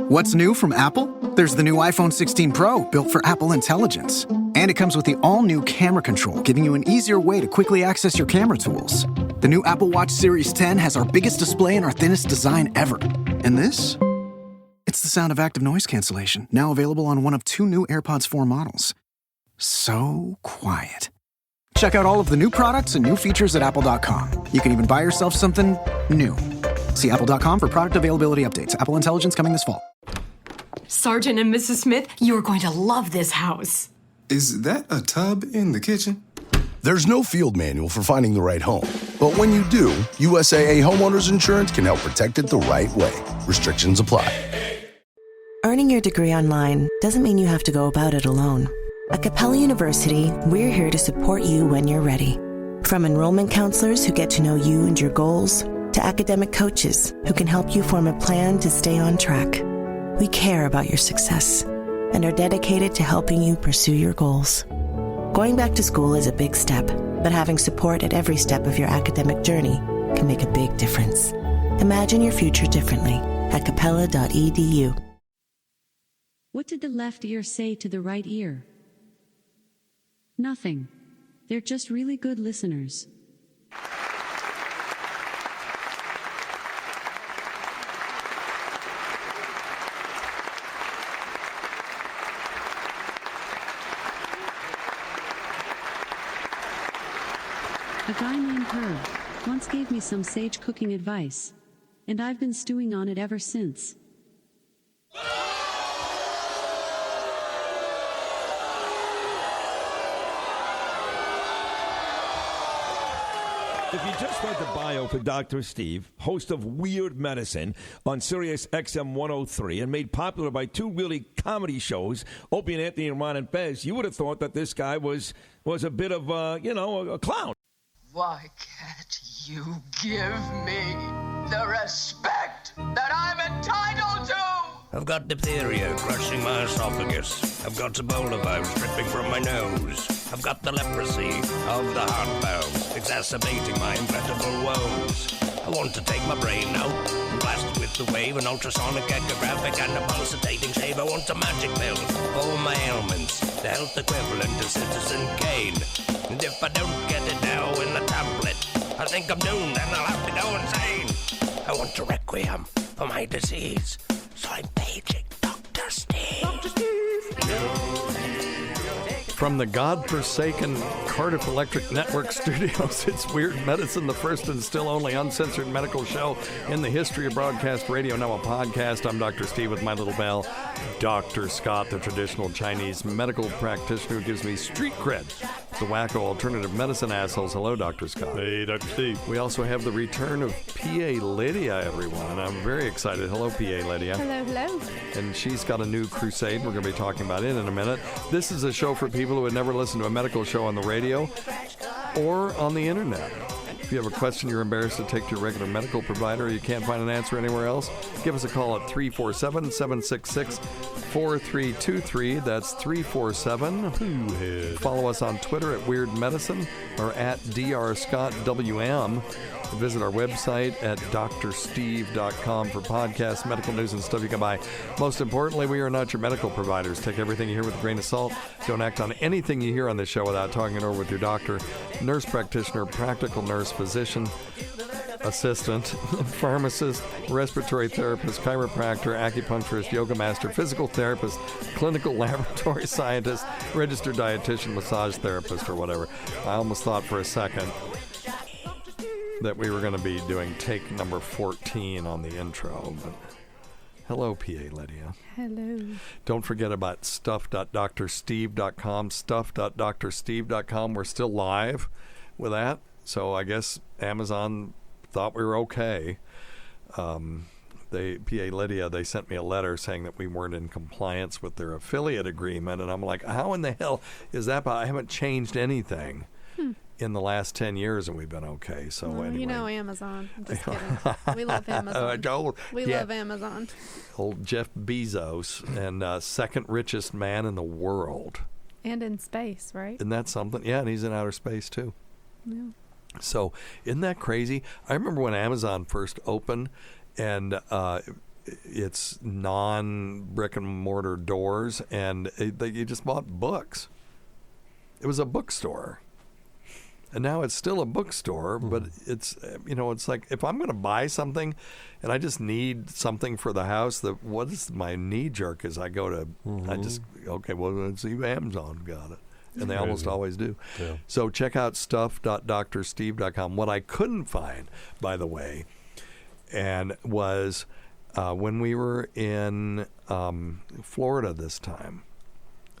What's new from Apple? There's the new iPhone 16 Pro, built for Apple Intelligence. And it comes with the all-new camera control, giving you an easier way to quickly access your camera tools. The new Apple Watch Series 10 has our biggest display and our thinnest design ever. And this? It's the sound of active noise cancellation, now available on one of 2 new AirPods 4 models. So quiet. Check out all of the new products and new features at apple.com. You can even buy yourself something new. See apple.com for product availability updates. Apple Intelligence coming this fall. Sergeant and Mrs. Smith, you are going to love this house. Is that a tub in the kitchen? There's no field manual for finding the right home. But when you do, USAA Homeowners Insurance can help protect it the right way. Restrictions apply. Earning your degree online doesn't mean you have to go about it alone. At Capella University, we're here to support you when you're ready. From enrollment counselors who get to know you and your goals, to academic coaches who can help you form a plan to stay on track. We care about your success and are dedicated to helping you pursue your goals. Going back to school is a big step, but having support at every step of your academic journey can make a big difference. Imagine your future differently at capella.edu. What did the left ear say to the right ear? Nothing. They're just really good listeners. A guy named Herb once gave me some sage cooking advice, and I've been stewing on it ever since. If you just read the bio for Dr. Steve, host of Weird Medicine on Sirius XM 103 and made popular by 2 really comedy shows, Opie and Anthony and Ron and Fez, you would have thought that this guy was a bit of, a clown. Why can't you give me the respect that I'm entitled to? I've got diphtheria crushing my esophagus. I've got Ebola virus dripping from my nose. I've got the leprosy of the heart valves, exacerbating my incredible woes. I want to take my brain out and blast it with the wave, an ultrasonic, echographic, and a pulsating shave. I want a magic pill for all my ailments, the health equivalent of Citizen Kane. And if I don't get it now in the tablet, I think I'm doomed and I'll have to go insane. I want a requiem for my disease, so I'm paging Dr. Steve. Dr. Steve. From the godforsaken Cardiff Electric Network studios, it's Weird Medicine, the first and still only uncensored medical show in the history of broadcast radio, now a podcast. I'm Dr. Steve with my little bell. Dr. Scott, the traditional Chinese medical practitioner who gives me street cred. The wacko alternative medicine assholes. Hello, Dr. Scott. Hey, Dr. Steve. We also have the return of PA Lydia, everyone, and I'm very excited. Hello, PA Lydia. Hello, hello. And she's got a new crusade we're going to be talking about in a minute. This is a show for people who had never listened to a medical show on the radio or on the internet. If you have a question you're embarrassed to take to your regular medical provider or you can't find an answer anywhere else, give us a call at 347-766-4323. That's 347. Follow us on Twitter at Weird Medicine or at drscottwm. Visit our website at drsteve.com for podcasts, medical news, and stuff you can buy. Most importantly, we are not your medical providers. Take everything you hear with a grain of salt. Don't act on anything you hear on this show without talking it over with your doctor, nurse practitioner, practical nurse, physician, assistant, pharmacist, respiratory therapist, chiropractor, acupuncturist, yoga master, physical therapist, clinical laboratory scientist, registered dietitian, massage therapist, or whatever. I almost thought for a second that we were going to be doing take number 14 on the intro, but hello, PA Lydia. Hello. Don't forget about stuff.drsteve.com, stuff.drsteve.com. We're still live with that, so I guess Amazon thought we were okay. PA Lydia, they sent me a letter saying that we weren't in compliance with their affiliate agreement, and I'm like, how in the hell is that? I haven't changed anything in the last 10 years, and we've been okay. So anyway. You know Amazon. I'm just kidding. We love Amazon. We love Amazon. Old Jeff Bezos, and second richest man in the world. And in space, right? Isn't that something? Yeah, and he's in outer space, too. Yeah. So isn't that crazy? I remember when Amazon first opened, and it's non-brick and mortar doors, and you just bought books. It was a bookstore. And now it's still a bookstore, but it's, it's like if I'm going to buy something and I just need something for the house, what is my knee jerk is I go to, let's see if Amazon got it. And they almost always do. Yeah. So check out stuff.drsteve.com. What I couldn't find, by the way, and was when we were in Florida this time,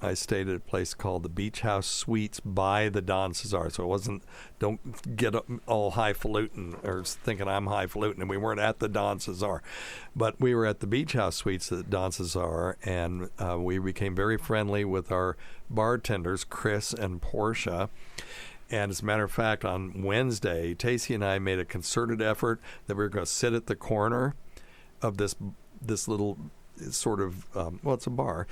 I stayed at a place called the Beach House Suites by the Tonsillar. So it wasn't, don't get all highfalutin or thinking I'm highfalutin. And we weren't at the Tonsillar. But we were at the Beach House Suites at the Tonsillar, and we became very friendly with our bartenders, Chris and Portia. And as a matter of fact, on Wednesday, Tacey and I made a concerted effort that we were going to sit at the corner of this little sort of, it's a bar,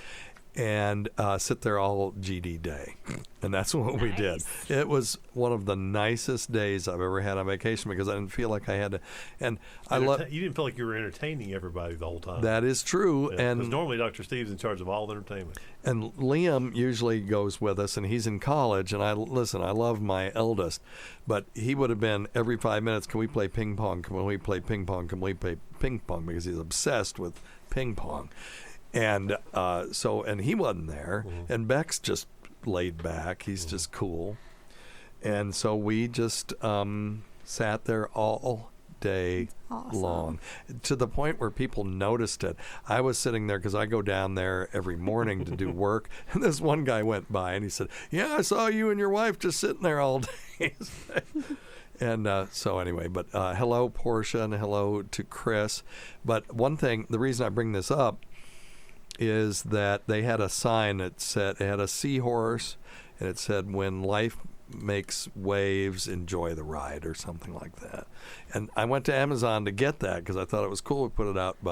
and sit there all GD day. And that's what we did. It was one of the nicest days I've ever had on vacation because I didn't feel like I had to. And you didn't feel like you were entertaining everybody the whole time. That is true. Yeah, and because normally Dr. Steve's in charge of all the entertainment. And Liam usually goes with us, and he's in college. And I love my eldest, but he would have been every 5 minutes, can we play ping pong? Can we play ping pong? Can we play ping pong? Because he's obsessed with ping pong. And and he wasn't there, and Beck's just laid back. He's just cool. And so we just sat there all day long, to the point where people noticed it. I was sitting there because I go down there every morning to do work, and this one guy went by, and he said, "Yeah, I saw you and your wife just sitting there all day." And so anyway, but hello, Portia, and hello to Chris. But one thing, the reason I bring this up is that they had a sign that said, it had a seahorse, and it said, "When life makes waves, enjoy the ride," or something like that. And I went to Amazon to get that because I thought it was cool to put it out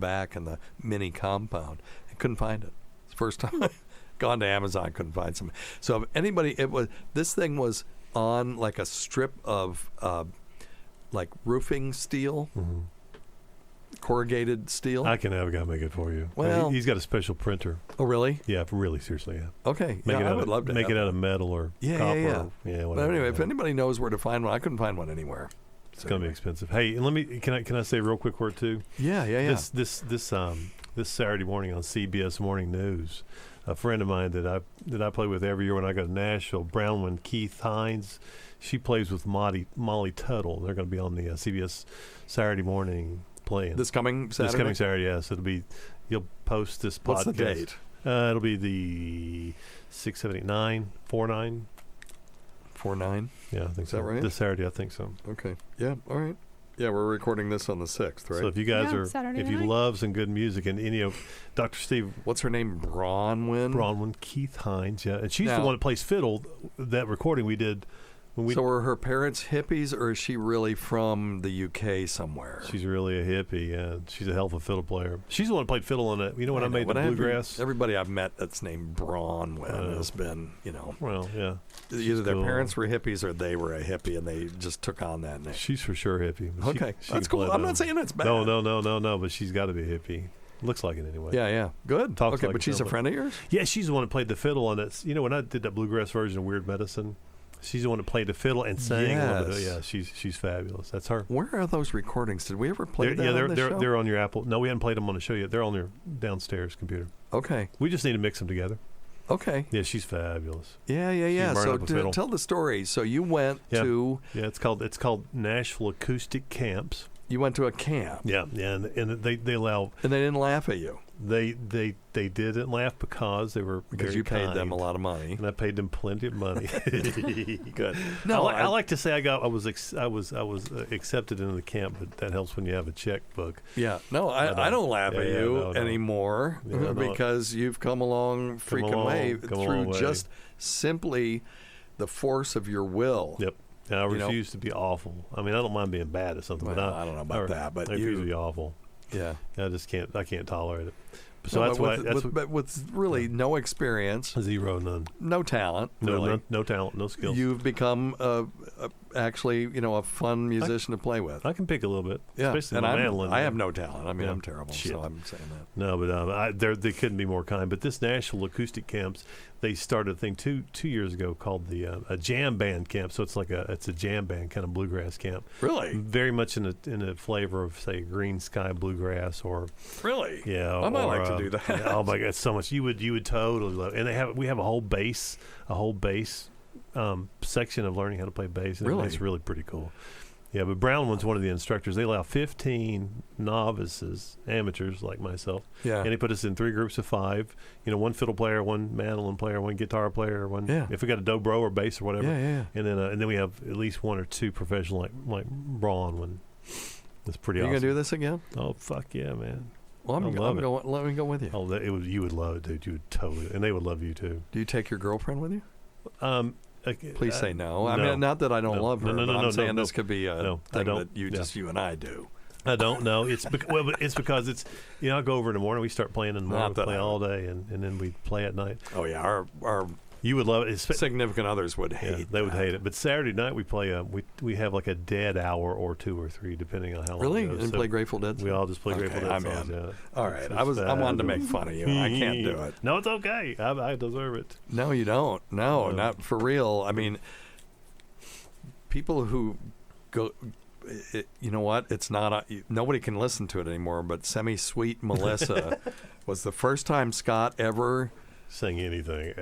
back in the mini compound. I couldn't find it. It's the first time I've gone to Amazon, couldn't find something. So if anybody, this thing was on like a strip of like roofing steel. Corrugated steel. I can have a guy make it for you. Well, he's got a special printer. Oh, really? Yeah, really, seriously, yeah. Okay. I would love to make it out of metal or copper. Yeah. But anyway, if anybody knows where to find one, I couldn't find one anywhere. It's going to be expensive. Hey, and can I say a real quick word too? Yeah. This Saturday morning on CBS Morning News, a friend of mine that I play with every year when I go to Nashville, Brownwind Keith Hines, she plays with Molly Tuttle. They're going to be on the CBS Saturday morning. Playing. This coming Saturday? Yes. You'll post this podcast. What's the date? It'll be the 6, 7, 8, 9, 4, 9. 4, 9? Yeah, I think so. Is that right? This Saturday, I think so. Okay. Yeah, all right. Yeah, we're recording this on the 6th, right? So if you guys love some good music, and Dr. Steve. What's her name? Brownwind, Keith Hines, yeah. And she's the one that plays fiddle, that recording we did. So were her parents hippies, or is she really from the UK somewhere? She's really a hippie, yeah. She's a hell of a fiddle player. She's the one who played fiddle on it. You know when I made the bluegrass? Everybody I've met that's named Brownwind has been, Well, yeah. Either their parents were hippies or they were a hippie, and they just took on that name. She's for sure hippie. Okay, that's cool. I'm not saying that's bad. No, but she's got to be a hippie. Looks like it anyway. Yeah. Good. Talks okay, like but she's a friend of yours? Yeah, she's the one who played the fiddle on it. When I did that bluegrass version of Weird Medicine, she's the one that played the fiddle and sang a little bit. Yeah, she's fabulous. That's her. Where are those recordings? Did we ever play them on the show? They're on your Apple. No, we haven't played them on the show yet. They're on your downstairs computer. Okay. We just need to mix them together. Okay. Yeah, she's fabulous. Yeah. So tell the story. So you went to... Yeah, it's called Nashville Acoustic Camps. You went to a camp. Yeah, and they allow... And they didn't laugh at you. They didn't laugh because they were because you paid them a lot of money, and I paid them plenty of money. Good. No, I like to say I was accepted into the camp, but that helps when you have a checkbook. Yeah. No, I don't laugh at you anymore because you've come a long freaking way through just simply the force of your will. Yep. And I refuse to be awful. I mean, I don't mind being bad at something, but I don't know about that. But I refuse to be awful. Yeah. I can't tolerate it. So that's why. But with really no experience, zero, none, no talent, no talent, no skills. You've become actually, a fun musician to play with. I can pick a little bit, especially and the mandolin. I have no talent. I mean, I'm terrible, so I'm saying that. No, but they couldn't be more kind. But this Nashville acoustic camps, they started a thing two years ago called the a jam band camp. So it's a jam band kind of bluegrass camp. Really, very much in a flavor of say Green Sky bluegrass or really, yeah. I might like to do that. Yeah, oh my God, so much you would totally love. And we have a whole bass section of learning how to play bass. And it's really pretty cool. Yeah, but Brownwood's one of the instructors. They allow 15 novices, amateurs like myself. Yeah. And they put us in 3 groups of 5. One fiddle player, 1 mandolin player, 1 guitar player, 1. Yeah. If we got a dobro or bass or whatever. Yeah. And then we have at least 1 or 2 professional like Braun. That's pretty awesome. You gonna do this again? Oh fuck yeah, man. Well, I'm going. Let me go with you. Oh, you would love it, dude. You would totally, and they would love you too. Do you take your girlfriment with you? Please say no. I no. mean, not that I don't love her, but I'm saying this could be a thing that you and I do. I don't know. It's because it's I'll go over in the morning. We start playing in the morning. We play all day, and then we play at night. Oh yeah, our you would love it. Significant others would hate. They would hate it. But Saturday night we play. We have like a dead hour or 2 or 3, depending on how long. Really? It goes. And play Grateful Dead. We all just play Grateful Dead I'm songs. in. Yeah. All right. I wanted to make fun of you. I can't do it. No, it's okay. I deserve it. No, you don't. No, not for real. I mean, people who go. You know what? It's not. Nobody can listen to it anymore. But Semi-Sweet Melissa was the first time Scott ever sang anything.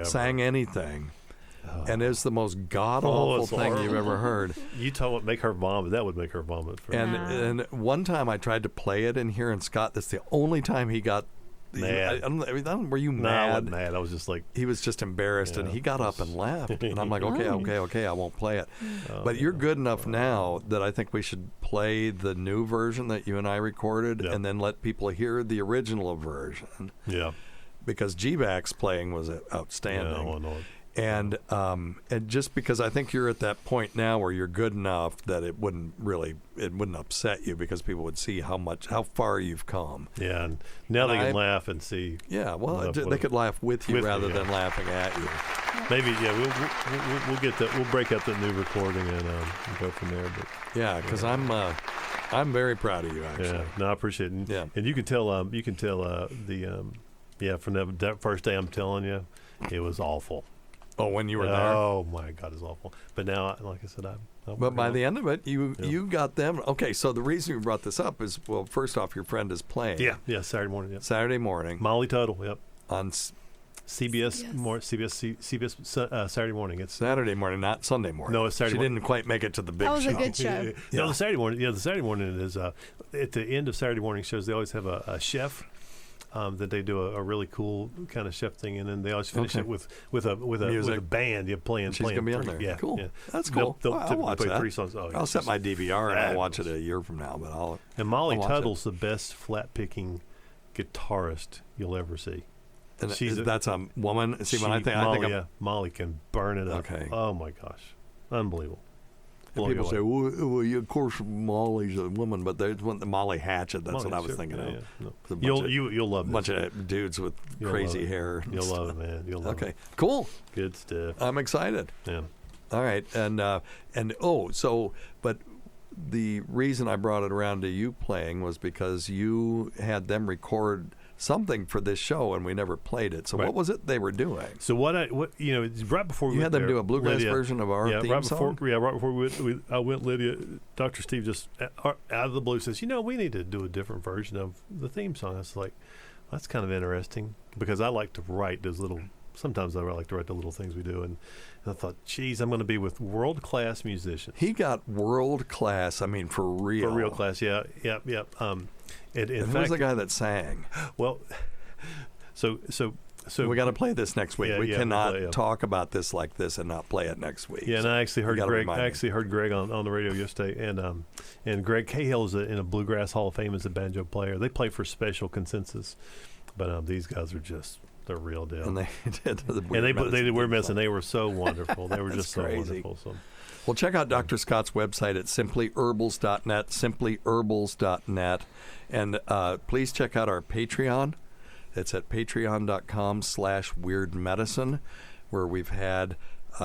And it's the most god-awful thing horrible. you've ever heard. You make her vomit. That would make her vomit. And one time I tried to play it in here, and Scott, that's the only time he got mad. Were you mad? No, I wasn't mad. I was just like... He was just embarrassed, and he got up and left. And I'm like, okay, I won't play it. But you're good enough now that I think we should play the new version that you and I recorded, and then let people hear the original version. Yeah. Because G-Back's playing was outstanding. Yeah, no. And just because I think you're at that point now where you're good enough that it wouldn't upset you because people would see how far you've come. Yeah, and now they can laugh and see. Yeah, well, they could laugh with you rather than laughing at you. Maybe, yeah, we'll get that. We'll break up that new recording and go from there. But yeah, because I'm very proud of you actually. Yeah, no, I appreciate it. Yeah, and you can tell from that first day, I'm telling you, it was awful. Oh, when you were there? Oh my God, it's awful. But now, like I said, but by the end of it, you got them. Okay, so the reason you brought this up is, well, first off, your friend is playing. Yeah, Saturday morning. Yep. Saturday morning. Molly Tuttle. Yep. On CBS Saturday morning. It's Saturday morning, not Sunday morning. No, it's Saturday morning. She didn't quite make it to the big show. That was a good show. No, the Saturday morning. Yeah, the Saturday morning is at the end of Saturday morning shows. They always have a chef. That they do a really cool kind of chef thing, and then they always finish it with a band. You're playing. She's gonna be on there. Yeah, cool. Yeah. That's cool. I'll watch play that. 3 songs. Oh, I'll set my DVR and I'll watch it a year from now. But And Molly Tuttle's the best flat picking guitarist you'll ever see. And that's a woman. See, when I think Molly can burn it up. Okay. Oh my gosh, unbelievable. And people say, well, of course, Molly's a woman, but there's Molly Hatchet. That's what I was thinking of. Yeah. No. You'll love it. A bunch of dudes with crazy hair. You'll love it, man. You'll love it. Okay, cool. Good stuff. I'm excited. Yeah. All right, but the reason I brought it around to you playing was because you had them record something for this show, and we never played it. So what was it they were doing? So right before we had them do a bluegrass version of our theme song? Right before I went, Lydia, Dr. Steve just out of the blue says, we need to do a different version of the theme song. I was like, that's kind of interesting because I like to write those little, sometimes I like to write the little things we do. And I thought, geez, I'm going to be with world-class musicians. He got world-class, I mean, for real. For real class, yeah. And who was the guy that sang? Well, so we got to play this next week. We cannot talk about this like this and not play it next week. Yeah, and I actually heard Greg. On the radio yesterday, and Greg Cahill is in a Bluegrass Hall of Fame as a banjo player. They play for Special Consensus, but these guys are just the real deal. And they did they did Weird Medicine. They were so wonderful. They were just so wonderful. So. Well, check out Dr. Scott's website at simplyherbals.net, simplyherbals.net. And please check out our Patreon. It's at patreon.com/weirdmedicine, where we've had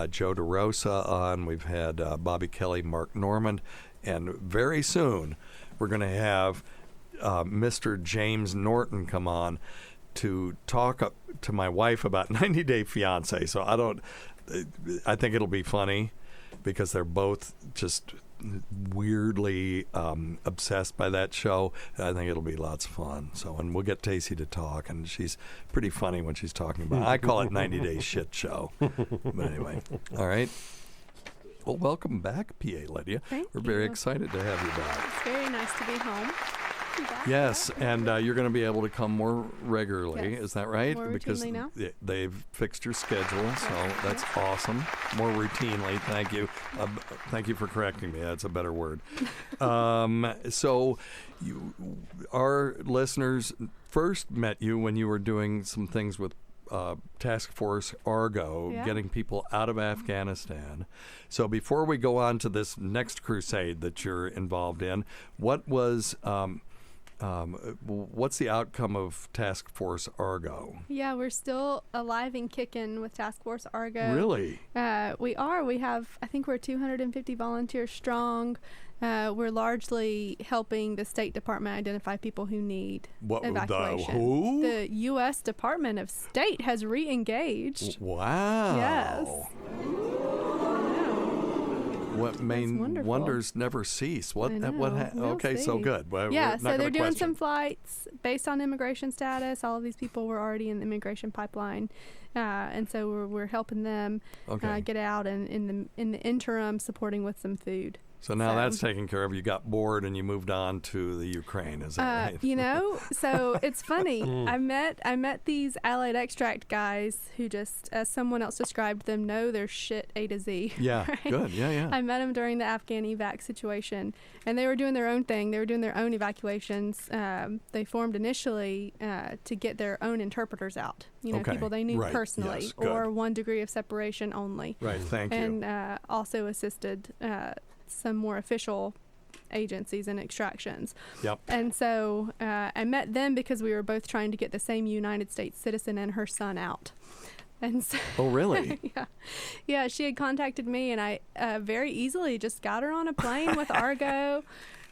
Joe DeRosa on, we've had Bobby Kelly, Mark Normand, and very soon we're going to have Mr. James Norton come on to talk to my wife about 90 Day Fiancé. So I think it'll be funny because they're both just weirdly obsessed by that show. I think it'll be lots of fun. So, and we'll get Tacey to talk, and she's pretty funny when she's talking about it. I call it 90 Day Shit Show. But anyway, all right. Well, welcome back, PA Lydia. We're very excited to have you back. It's very nice to be home. Yes, and you're going to be able to come more regularly. Yes. Is that right? More because routinely now. They've fixed your schedule, so that's awesome. More routinely, thank you. Thank you for correcting me. That's a better word. So our listeners first met you when you were doing some things with Task Force Argo, getting people out of Afghanistan. So before we go on to this next crusade that you're involved in, what was what's the outcome of Task Force Argo? Yeah, we're still alive and kicking with Task Force Argo. Really? We are. We have, I think we're 250 volunteers strong. We're largely helping the State Department identify people who need evacuation. Who? The U.S. Department of State has re-engaged. Wow. Yes. What main wonders never cease. Okay, so good. Well, so they're doing some flights based on immigration status. All of these people were already in the immigration pipeline, and so we're helping them get out, and in the interim supporting with some food. So now that's taken care of. You got bored and you moved on to the Ukraine. Is that right? So it's funny. I met these Allied Extract guys who just, as someone else described them, know their shit A to Z. Yeah, right? Good. Yeah. I met them during the Afghan evac situation, and they were doing their own thing. They were doing their own evacuations. They formed initially to get their own interpreters out. People they knew personally, or 1 degree of separation only. Right. Thank you. And also assisted some more official agencies and extractions. Yep. And so I met them because we were both trying to get the same United States citizen and her son out. And so, oh, really? Yeah. She had contacted me, and I very easily just got her on a plane with Argo.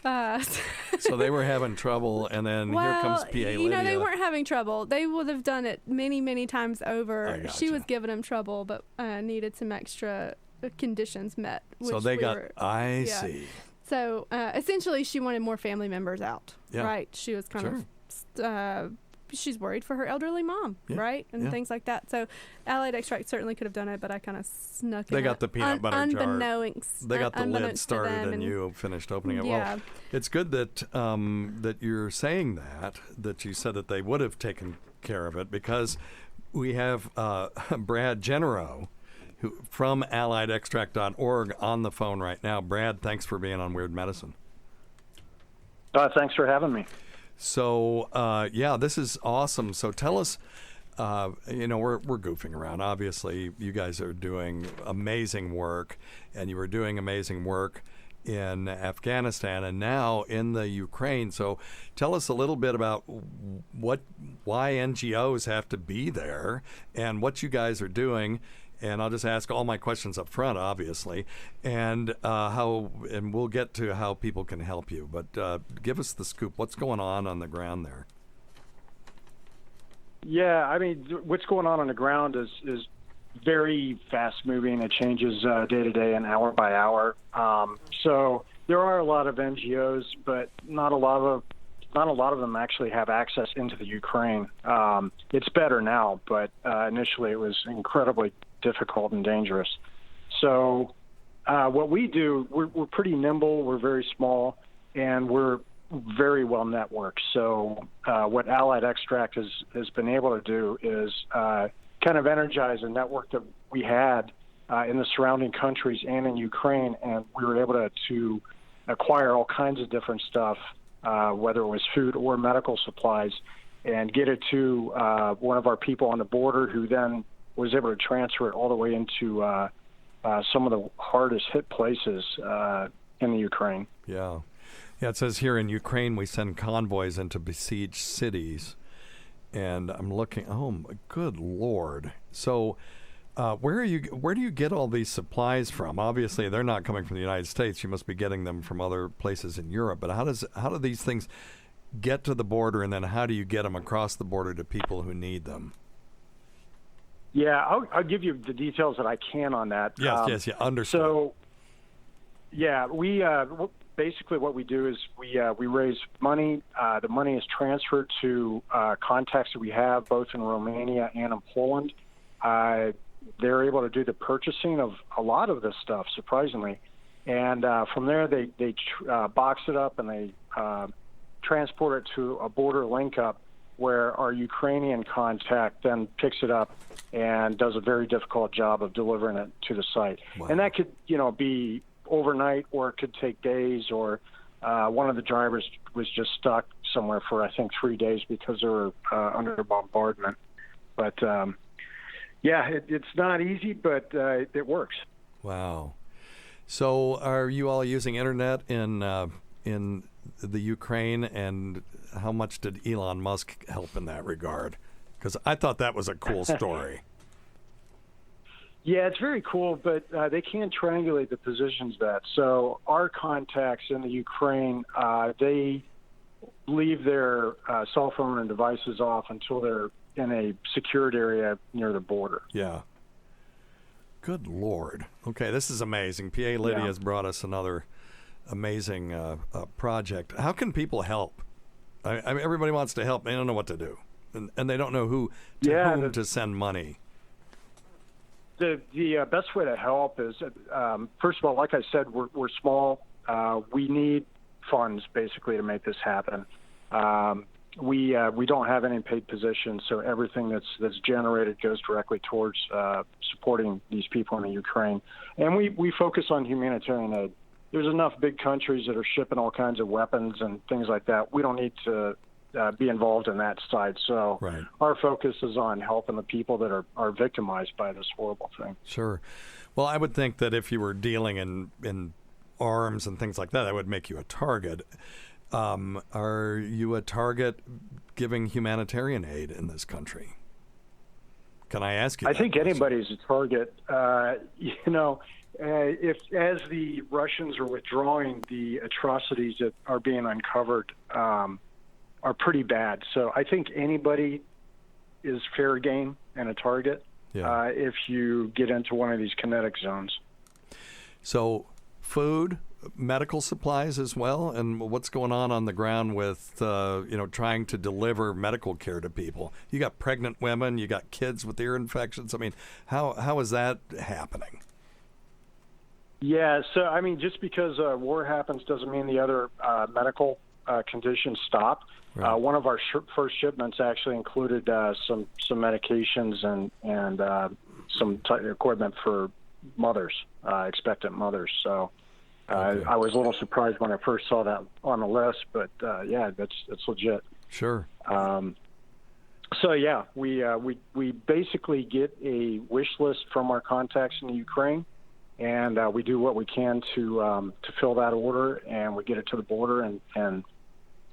So they were having trouble, and then here comes PA Lydia. They weren't having trouble. They would have done it many, many times over. She was giving them trouble, but needed some extra conditions met. So they I see. So essentially, she wanted more family members out, right? She was kind of, she's worried for her elderly mom, right? And things like that. So Allied Extract certainly could have done it, but I kind of snuck in. They got the peanut butter jar. They got the lid started, and you finished opening it. Yeah. Well, it's good that that you're saying that you said that they would have taken care of it, because we have Brad Genero, who from AlliedExtract.org on the phone right now. Brad, thanks for being on Weird Medicine. Thanks for having me. So, this is awesome. So tell us, we're goofing around. Obviously, you guys are doing amazing work, and you were doing amazing work in Afghanistan and now in the Ukraine. So tell us a little bit about why NGOs have to be there and what you guys are doing. And I'll just ask all my questions up front, obviously, and we'll get to how people can help you. But give us the scoop. What's going on the ground there? Yeah, I mean, what's going on the ground is very fast moving. It changes day to day and hour by hour. So there are a lot of NGOs, but not a lot of them actually have access into the Ukraine. It's better now, but initially it was incredibly difficult and dangerous. So what we do, we're pretty nimble, we're very small, and we're very well networked. So what Allied Extract has been able to do is kind of energize a network that we had in the surrounding countries and in Ukraine, and we were able to acquire all kinds of different stuff, whether it was food or medical supplies, and get it to one of our people on the border, who then was able to transfer it all the way into some of the hardest hit places in the Ukraine. Yeah, it says here in Ukraine we send convoys into besieged cities, And I'm looking. Oh, my good Lord! So, where do you get all these supplies from? Obviously, they're not coming from the United States. You must be getting them from other places in Europe. But how do these things get to the border, and then how do you get them across the border to people who need them? Yeah, I'll give you the details that I can on that. Yes, understood. So, yeah, we basically what we do is we raise money. The money is transferred to contacts that we have both in Romania and in Poland. They're able to do the purchasing of a lot of this stuff, surprisingly, and from there they box it up and they transport it to a border link-up where our Ukrainian contact then picks it up and does a very difficult job of delivering it to the site. Wow. And that could, be overnight, or it could take days, or one of the drivers was just stuck somewhere for, I think, 3 days because they were under bombardment. But, it's not easy, but it works. Wow. So are you all using internet in the Ukraine, and how much did Elon Musk help in that regard? Because I thought that was a cool story. Yeah, it's very cool, but they can't triangulate the positions that. So our contacts in the Ukraine, they leave their cell phone and devices off until they're in a secured area near the border. Yeah. Good Lord. Okay, this is amazing. PA Lydia has brought us another amazing project. How can people help? I mean, everybody wants to help. They don't know what to do, and they don't know whom to send money. The best way to help is, first of all, like I said, we're small. We need funds basically to make this happen. We don't have any paid positions, so everything that's generated goes directly towards supporting these people in the Ukraine. And we focus on humanitarian aid. There's enough big countries that are shipping all kinds of weapons and things like that. We don't need to be involved in that side. So our focus is on helping the people that are victimized by this horrible thing. Sure. Well, I would think that if you were dealing in arms and things like that, that would make you a target. Are you a target giving humanitarian aid in this country? Can I ask you I that think question? anybody's a target. If as the Russians are withdrawing, the atrocities that are being uncovered are pretty bad. So I think anybody is fair game and a target if you get into one of these kinetic zones. So food, medical supplies as well, and what's going on the ground with trying to deliver medical care to people? You got pregnant women, you got kids with ear infections. I mean, how is that happening? Yeah, so I mean, just because war happens doesn't mean the other medical conditions stop. Right. One of our first shipments actually included some medications and some equipment for mothers, expectant mothers. So I was a little surprised when I first saw that on the list, but that's legit. Sure. So yeah, we basically get a wish list from our contacts in the Ukraine. And we do what we can to fill that order, and we get it to the border, and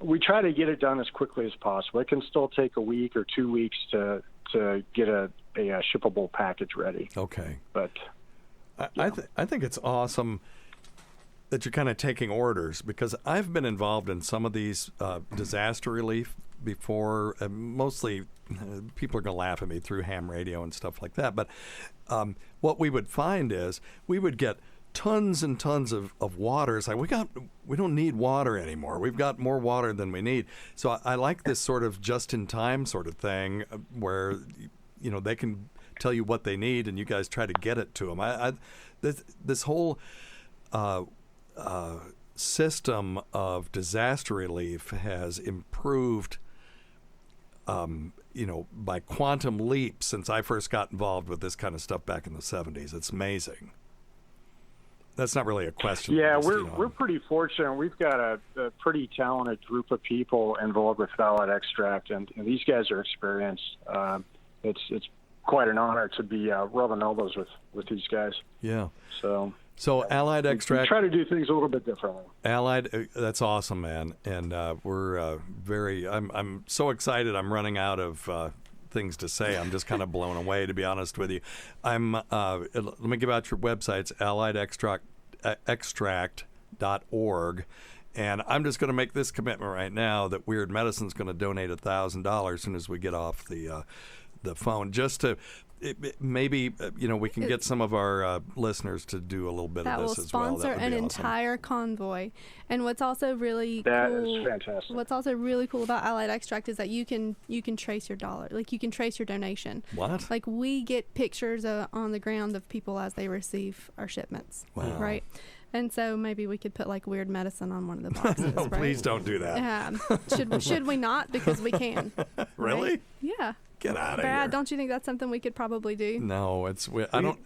we try to get it done as quickly as possible. It can still take a week or 2 weeks to get a shippable package ready. Okay. But I think it's awesome that you're kind of taking orders, because I've been involved in some of these disaster relief before. Mostly, people are going to laugh at me through ham radio and stuff like that, but what we would find is we would get tons and tons of water. It's like we don't need water anymore. We've got more water than we need. So I like this sort of just-in-time sort of thing where they can tell you what they need and you guys try to get it to them. This whole system of disaster relief has improved by quantum leaps since I first got involved with this kind of stuff back in the 70s. It's amazing. That's not really a question. Yeah, we're pretty fortunate. We've got a pretty talented group of people involved with phthalate extract, and these guys are experienced. It's quite an honor to be rubbing elbows with these guys. Yeah. So So Allied Extract. We try to do things a little bit differently. Allied, that's awesome, man. And we're I'm so excited. I'm running out of things to say. I'm just kind of blown away, to be honest with you. Let me give out your websites, alliedextract.org. And I'm just going to make this commitment right now that Weird Medicine's going to donate $1,000 as soon as we get off the phone, just to maybe we can get some of our listeners to do a little bit of this as well. That will sponsor an entire convoy. And what's also really cool, is fantastic. What's also really cool about Allied Extract is that you can trace your dollar, like you can trace your donation. What? Like we get pictures on the ground of people as they receive our shipments. Wow. Right. And so maybe we could put like Weird Medicine on one of the boxes. No, right? Please don't do that. Should we not? Because we can. Really? Right? Yeah. Get out of Brad, here. don't you think that's something we could probably do? No,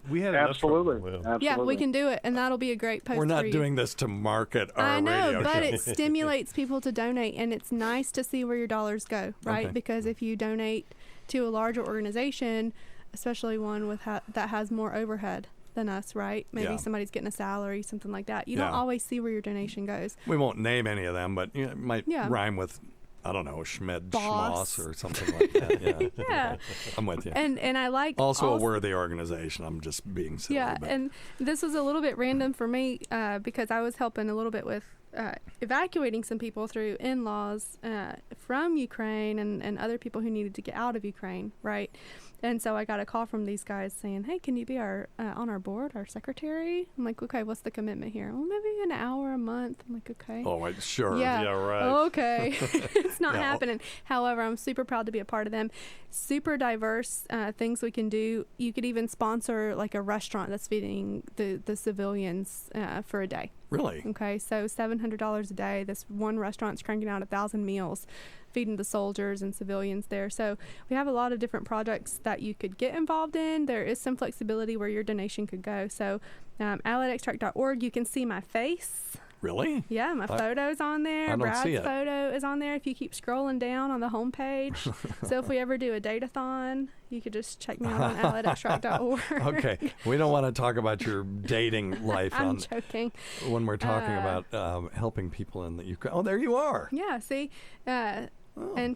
We have absolutely. Yeah, we can do it, and that'll be a great post. We're not for you. doing this to market our I know, radio but show. it stimulates people to donate, and it's nice to see where your dollars go, right? Okay. Because if you donate to a larger organization, especially one with that has more overhead than us, right? Maybe somebody's getting a salary, something like that. You don't always see where your donation goes. We won't name any of them, but it might rhyme with, I don't know, Schmid, Boss. Schmoss, or something like that. Yeah. Yeah. I'm with you. And I like also a worthy organization. I'm just being silly. Yeah, but. and this was a little bit random for me because I was helping a little bit with evacuating some people through in-laws from Ukraine and other people who needed to get out of Ukraine, right? And so I got a call from these guys saying, hey, can you be on our board, our secretary? I'm like, okay, what's the commitment here? Well, maybe an hour a month. I'm like, okay. Oh, sure. Yeah, right. Okay. It's not happening. However, I'm super proud to be a part of them. Super diverse things we can do. You could even sponsor like a restaurant that's feeding the civilians for a day. Really? Okay, so $700 a day. This one restaurant's cranking out 1,000 meals, feeding the soldiers and civilians there. So we have a lot of different projects that you could get involved in. There is some flexibility where your donation could go. So alliedextract.org, you can see my face. Really? Yeah, my photo's on there. I don't Brad's see it. photo is on there if you keep scrolling down on the homepage. So if we ever do a date-a-thon, you could just check me out on alliedextract.org. Okay. We don't want to talk about your dating life I'm joking. when we're talking about helping people in the Ukraine. Oh, there you are. Yeah, see? And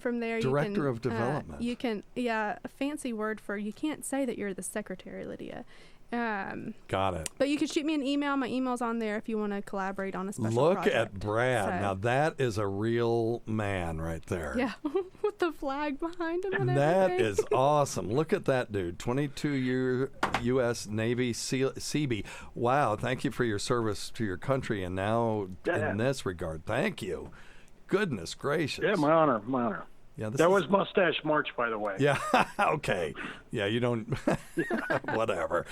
from there, Director of Development. You can, a fancy word for you can't say that you're the secretary, Lydia. Got it. But you can shoot me an email. My email's on there if you want to collaborate on a special Look project. at Brad. So, now that is a real man right there. Yeah, with the flag behind him and that everything. is awesome. Look at that dude. 22-year U.S. Navy Seabee. Wow. Thank you for your service to your country. And now in this regard, thank you. Goodness gracious. Yeah, my honor. My honor. Yeah, that was Mustache March, by the way. Yeah, okay. Yeah, you don't... whatever.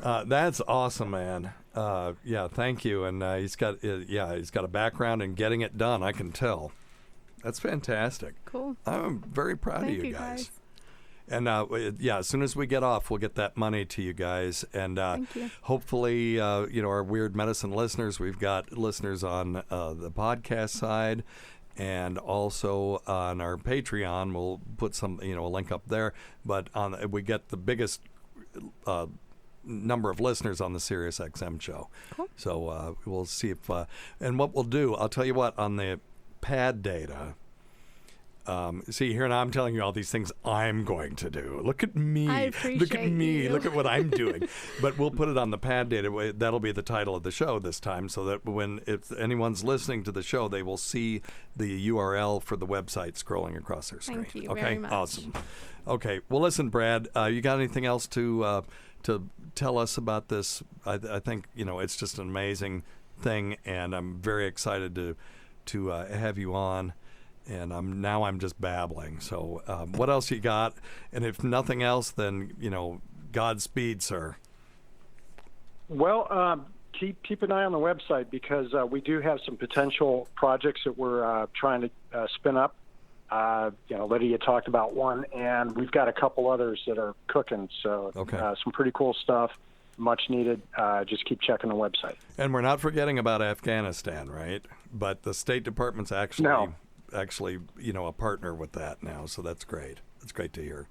That's awesome, man. Yeah, thank you. And he's got a background in getting it done, I can tell. That's fantastic. Cool. I'm very proud Thank of you guys. And as soon as we get off, we'll get that money to you guys. And hopefully, our Weird Medicine listeners, we've got listeners on the podcast side. And also on our Patreon, we'll put some, a link up there. But we get the biggest number of listeners on the Sirius XM show. Cool. So we'll see if, and what we'll do, I'll tell you what, on the pad data. See here, now I'm telling you all these things I'm going to do. Look at me. I appreciate Look at me. you. Look at what I'm doing. But we'll put it on the pad data. That'll be the title of the show this time, so that if anyone's listening to the show, they will see the URL for the website scrolling across their screen. Thank you okay, very much. Awesome. Okay, well, listen, Brad, you got anything else to tell us about this? I think it's just an amazing thing, and I'm very excited to have you on. And I'm just babbling. So what else you got? And if nothing else, then Godspeed, sir. Well, keep an eye on the website because we do have some potential projects that we're trying to spin up. Lydia talked about one, and we've got a couple others that are cooking. So some pretty cool stuff, much needed. Just keep checking the website. And we're not forgetting about Afghanistan, right? But the State Department's actually a partner with that now, so that's great. It's great to hear.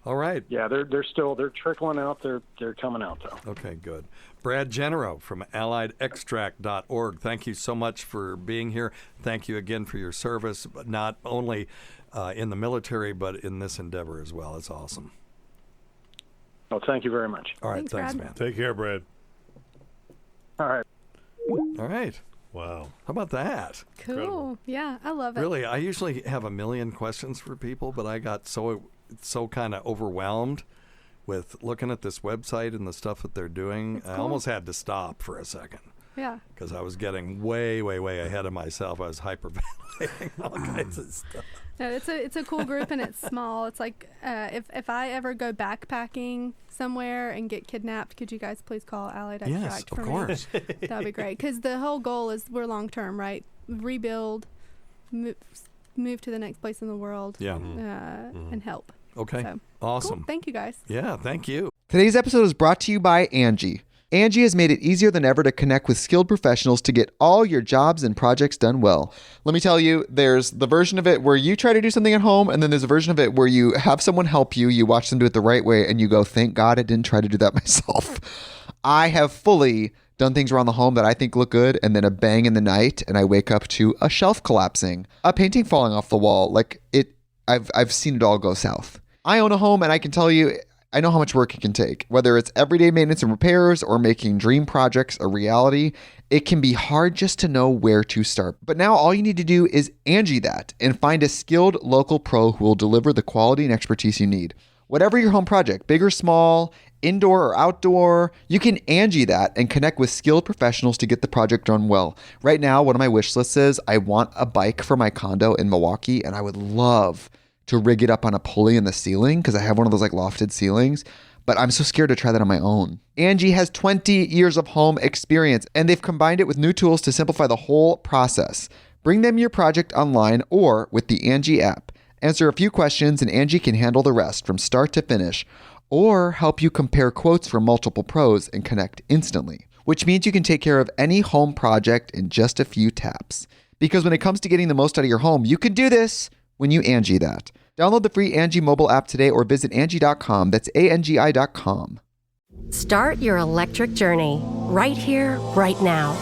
All right. Yeah, they're trickling out. They're coming out though. Okay, good. Brad Genero from AlliedExtract.org. Thank you so much for being here. Thank you again for your service, but not only in the military, but in this endeavor as well. It's awesome. Well, thank you very much. All right, thanks, man. Take care, Brad. All right. All right. Wow. How about that? Cool. Incredible. Yeah, I love it. Really, I usually have a million questions for people, but I got so kind of overwhelmed with looking at this website and the stuff that they're doing. It's I cool. almost had to stop for a second. Yeah. Because I was getting way, way, way ahead of myself. I was hyperventilating all kinds of stuff. No, it's a cool group and it's small. It's like if I ever go backpacking somewhere and get kidnapped, could you guys please call Allied Extract Yes, of for course. me? That would be great. Because the whole goal is we're long term, right? Rebuild, move to the next place in the world, and help. Okay, So, awesome. Cool. Thank you guys. Yeah, thank you. Today's episode is brought to you by Angie. Angie has made it easier than ever to connect with skilled professionals to get all your jobs and projects done well. Let me tell you, there's the version of it where you try to do something at home, and then there's a version of it where you have someone help you, you watch them do it the right way, and you go, thank God I didn't try to do that myself. I have fully done things around the home that I think look good, and then a bang in the night, and I wake up to a shelf collapsing, a painting falling off the wall. I've seen it all go south. I own a home, and I can tell you, I know how much work it can take. Whether it's everyday maintenance and repairs or making dream projects a reality, it can be hard just to know where to start. But now all you need to do is Angie that and find a skilled local pro who will deliver the quality and expertise you need. Whatever your home project, big or small, indoor or outdoor, you can Angie that and connect with skilled professionals to get the project done well. Right now, one of my wish lists is I want a bike for my condo in Milwaukee, and I would love to rig it up on a pulley in the ceiling because I have one of those like lofted ceilings, but I'm so scared to try that on my own. Angie has 20 years of home experience, and they've combined it with new tools to simplify the whole process. Bring them your project online or with the Angie app. Answer a few questions and Angie can handle the rest from start to finish, or help you compare quotes from multiple pros and connect instantly, which means you can take care of any home project in just a few taps. Because when it comes to getting the most out of your home, you can do this when you Angie that. Download the free Angie mobile app today or visit Angie.com. That's ANGI.com. Start your electric journey right here, right now.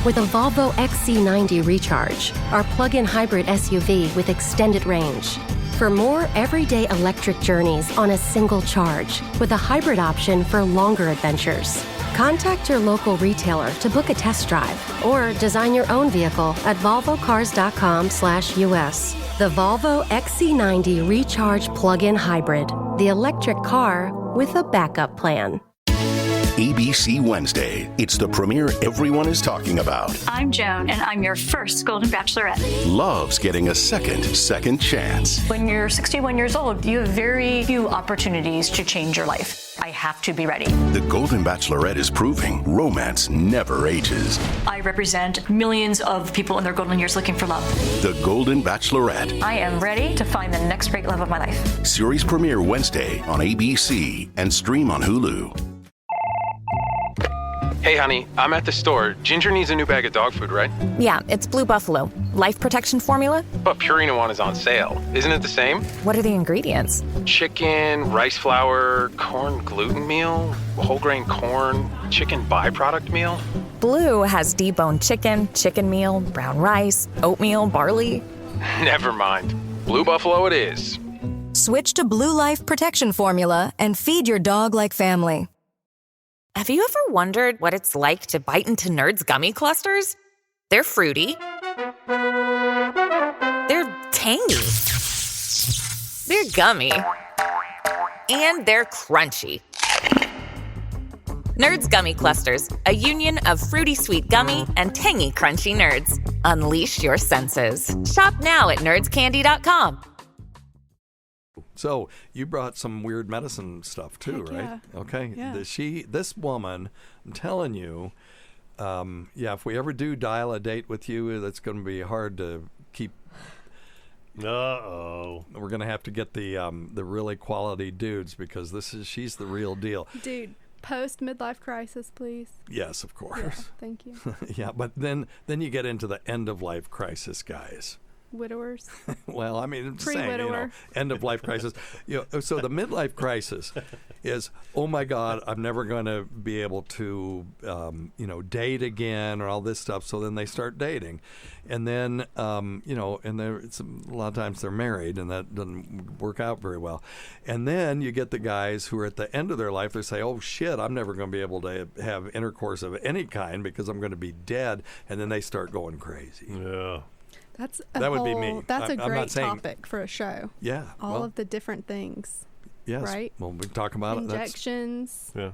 With a Volvo XC90 Recharge, our plug-in hybrid SUV with extended range. For more everyday electric journeys on a single charge, with a hybrid option for longer adventures. Contact your local retailer to book a test drive or design your own vehicle at volvocars.com/US. The Volvo XC90 Recharge Plug-in Hybrid. The electric car with a backup plan. ABC Wednesday. It's the premiere everyone is talking about. I'm Joan, and I'm your first Golden Bachelorette. Loves getting a second chance. When you're 61 years old, you have very few opportunities to change your life. I have to be ready. The Golden Bachelorette is proving romance never ages. I represent millions of people in their golden years looking for love. The Golden Bachelorette. I am ready to find the next great love of my life. Series premiere Wednesday on ABC and stream on Hulu. Hey, honey, I'm at the store. Ginger needs a new bag of dog food, right? Yeah, it's Blue Buffalo. Life protection formula? But Purina one is on sale. Isn't it the same? What are the ingredients? Chicken, rice flour, corn gluten meal, whole grain corn, chicken byproduct meal. Blue has deboned chicken, chicken meal, brown rice, oatmeal, barley. Never mind. Blue Buffalo it is. Switch to Blue Life Protection Formula and feed your dog like family. Have you ever wondered what it's like to bite into Nerds gummy clusters? They're fruity. They're tangy. They're gummy. And they're crunchy. Nerds Gummy Clusters, a union of fruity sweet gummy and tangy crunchy nerds. Unleash your senses. Shop now at nerdscandy.com. So you brought some weird medicine stuff too, right? Yeah. Okay. Yeah. This woman, I'm telling you, if we ever do dial a date with you, that's going to be hard to keep. Uh-oh. We're going to have to get the really quality dudes because she's the real deal. Dude, post midlife crisis, please. Yes, of course. Yeah, thank you. Yeah, but then you get into the end of life crisis guys. widowers. Well, I mean, I'm just saying, Pre-widower. end of life crisis. So the midlife crisis is, oh my God, I'm never going to be able to, date again or all this stuff. So then they start dating, and then, and it's a lot of times they're married, and that doesn't work out very well. And then you get the guys who are at the end of their life. They say, oh shit, I'm never going to be able to have intercourse of any kind because I'm going to be dead, and then they start going crazy. Yeah. That would be me. That's a I'm great not saying, topic for a show. Yeah. All of the different things. Yes. Right? Well, we can talk about Injections. Yeah.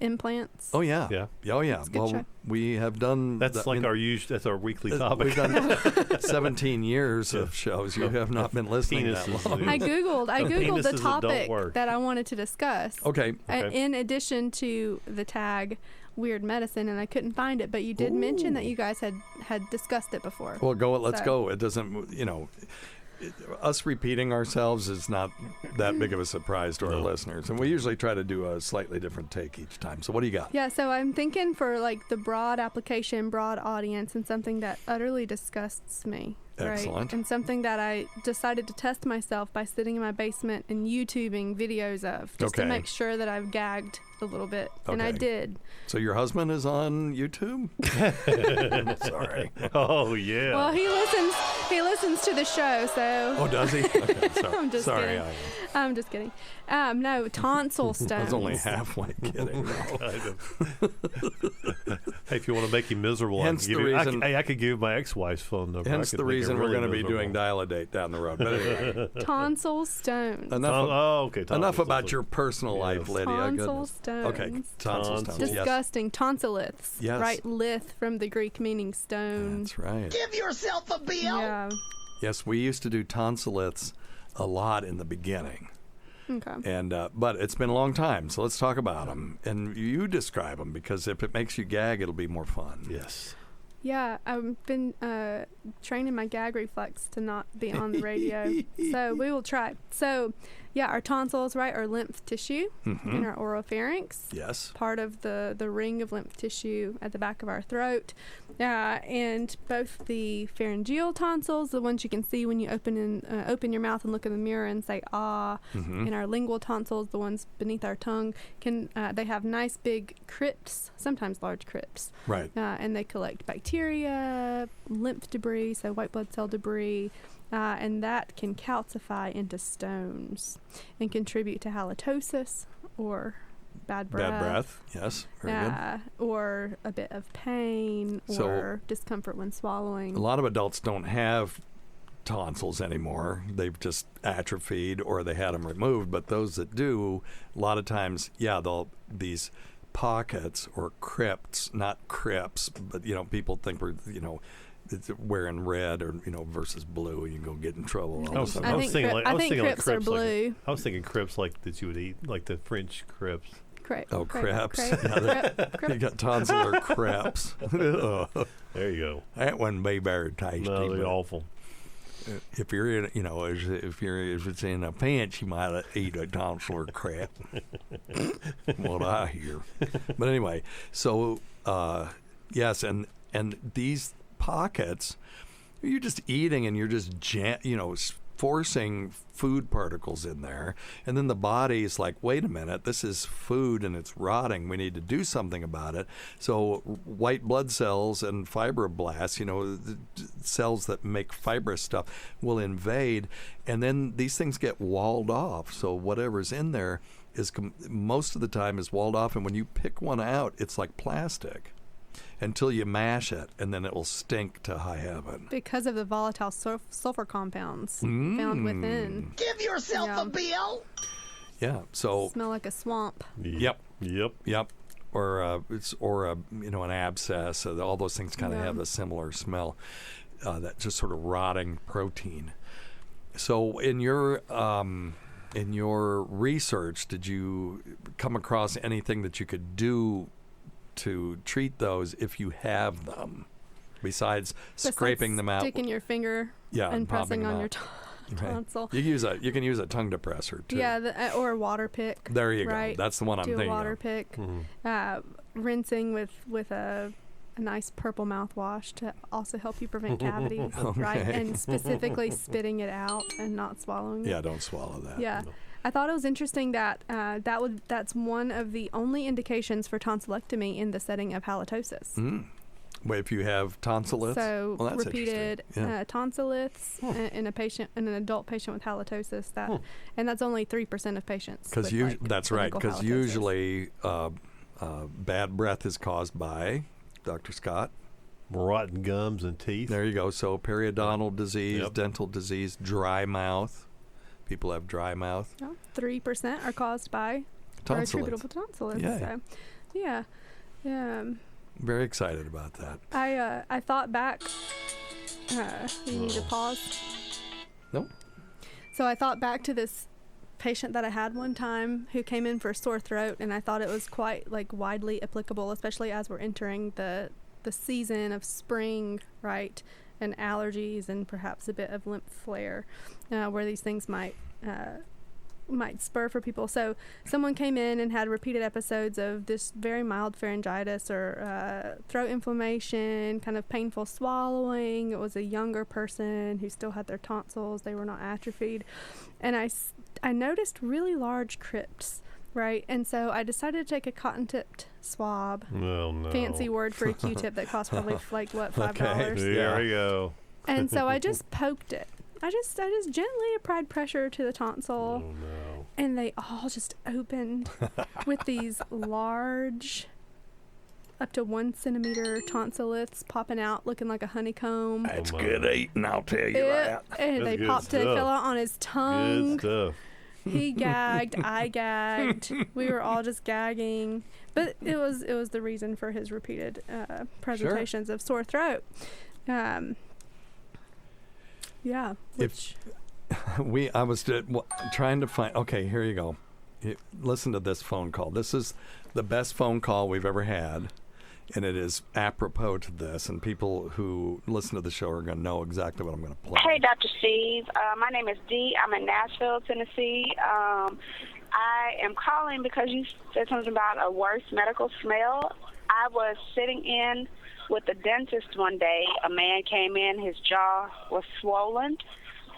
Implants. Oh yeah. Yeah. Oh yeah. It's a good Well, show. we have done. That's that's our weekly topic. We've done 17 years of shows. You have not been listening that long. I googled the Penises that don't topic work. that I wanted to discuss. Okay. In addition to the tag weird medicine, and I couldn't find it, but you did mention that you guys had discussed it before. Well, let's go. It doesn't, us repeating ourselves is not that big of a surprise to our listeners, and we usually try to do a slightly different take each time. So what do you got? Yeah, so I'm thinking for like the broad application, broad audience, and something that utterly disgusts me. Excellent. Right? And something that I decided to test myself by sitting in my basement and YouTubing videos of, just to make sure that I've gagged a little bit. And I did. So your husband is on YouTube? Sorry. Oh yeah. Well, he listens to the show, so. Oh, does he? Okay, sorry. I'm just kidding. I'm just kidding. No, tonsil stones. I was only halfway kidding. Hey, if you want to make him miserable, Hence the reason. I could give my ex-wife's phone number. Hence the reason we're going to be doing Dial-A-Date down the road. But anyway. Tonsil stones. Enough about your personal life, Lydia. Tonsil stones. Okay, tonsil stones. Disgusting. Tonsilliths. Yes. Right, lith from the Greek meaning stone. That's right. Give yourself a bill. Yeah. Yes, we used to do tonsilliths a lot in the beginning. Okay. And but it's been a long time, so let's talk about them. And you describe them, because if it makes you gag, it'll be more fun. Yes. Yeah, I've been training my gag reflex to not be on the radio, so we will try. So, yeah, our tonsils, right, are lymph tissue in our oropharynx. Yes. Part of the ring of lymph tissue at the back of our throat. And both the pharyngeal tonsils, the ones you can see when you open your mouth and look in the mirror and say, ah, and our lingual tonsils, the ones beneath our tongue, they have nice big crypts, sometimes large crypts. Right. And they collect bacteria, lymph debris, so white blood cell debris, and that can calcify into stones and contribute to halitosis or bad breath. Bad breath, yes, very good. Or a bit of pain or discomfort when swallowing. A lot of adults don't have tonsils anymore. They've just atrophied, or they had them removed. But those that do, a lot of times, these pockets or crypts, not crypts, but people think we're it's wearing red or versus blue, you can go get in trouble. I think crypts are blue. I was thinking crepes like that you would eat, like the French crepes. Oh, crepes. You got tonsillar crepes. There you go. That wouldn't be very tasty. No, they're awful. If you're in, if it's in a pinch, you might eat a tonsillar crep. What I hear. But anyway, so yes, and these pockets, you're just eating and you're just forcing food particles in there, and then the body's like, wait a minute, this is food and it's rotting, we need to do something about it. So white blood cells and fibroblasts, the cells that make fibrous stuff, will invade, and then these things get walled off. So whatever's in there is most of the time is walled off, and when you pick one out, it's like plastic until you mash it, and then it will stink to high heaven. Because of the volatile sulfur compounds found within. Give yourself a bill. Yeah, so. Smell like a swamp. Yep. Or an abscess. All those things kind of have a similar smell. That just sort of rotting protein. So in your research, did you come across anything that you could do to treat those if you have them, besides scraping them out, sticking your finger and pressing on your tonsil? You can use a tongue depressor too. Yeah, or a water pick. There you go. That's the one I'm thinking of. Do a water of. pick. Rinsing with a a nice purple mouthwash to also help you prevent cavities, Okay. right? And specifically spitting it out and not swallowing it. Yeah, don't swallow that. Yeah. No. I thought it was interesting that that's one of the only indications for tonsillectomy in the setting of halitosis. Wait, if you have tonsillits? So well, that's repeated tonsillits in an adult patient with halitosis, and that's only 3% of patients. Because that's right. Because usually bad breath is caused by, Dr. Scott, rotten gums and teeth. There you go. So periodontal disease, dental disease, dry mouth. People have dry mouth. 3% are caused by or attributable to tonsillitis. Yeah. So, yeah. Very excited about that. I thought back. You need to pause. Nope. So I thought back to this patient that I had one time who came in for a sore throat, and I thought it was quite widely applicable, especially as we're entering the season of spring, right? And allergies and perhaps a bit of lymph flare, where these things might spur for people. So someone came in and had repeated episodes of this very mild pharyngitis or throat inflammation, kind of painful swallowing. It was a younger person who still had their tonsils. They were not atrophied. And I noticed really large crypts, right? And so I decided to take a cotton-tipped swab. Oh, no. Fancy word for a Q-tip that costs probably $5? Okay, there we go. And so I just poked it. I just gently applied pressure to the tonsil. Oh, no. And they all just opened with these large, up to 1 centimeter tonsillits popping out, looking like a honeycomb. That's good eating, I'll tell you that. And they popped. They fell out on his tongue. Good stuff. He gagged. I gagged. We were all just gagging. But it was the reason for his repeated presentations of sore throat. Yeah. I was trying to find. Okay, here you go. Listen to this phone call. This is the best phone call we've ever had, and it is apropos to this. And people who listen to the show are going to know exactly what I'm going to play. Hey, Dr. Steve. My name is Dee. I'm in Nashville, Tennessee. I am calling because you said something about a worse medical smell. I was sitting in with the dentist one day. A man came in. His jaw was swollen.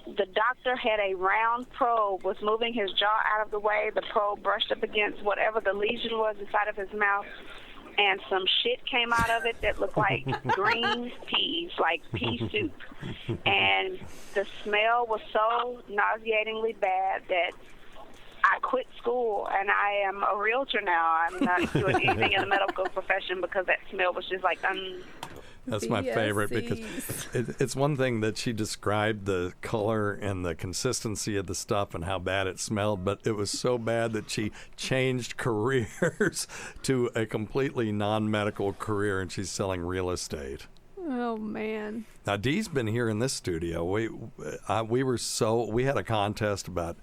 The doctor had a round probe, was moving his jaw out of the way. The probe brushed up against whatever the lesion was inside of his mouth, and some shit came out of it that looked like green peas, like pea soup. And the smell was so nauseatingly bad that I quit school, and I am a realtor now. I'm not doing anything in the medical profession because that smell was just like, That's my favorite because it's one thing that she described the color and the consistency of the stuff and how bad it smelled, but it was so bad that she changed careers to a completely non-medical career, and she's selling real estate. Oh, man. Now, Dee's been here in this studio. We had a contest about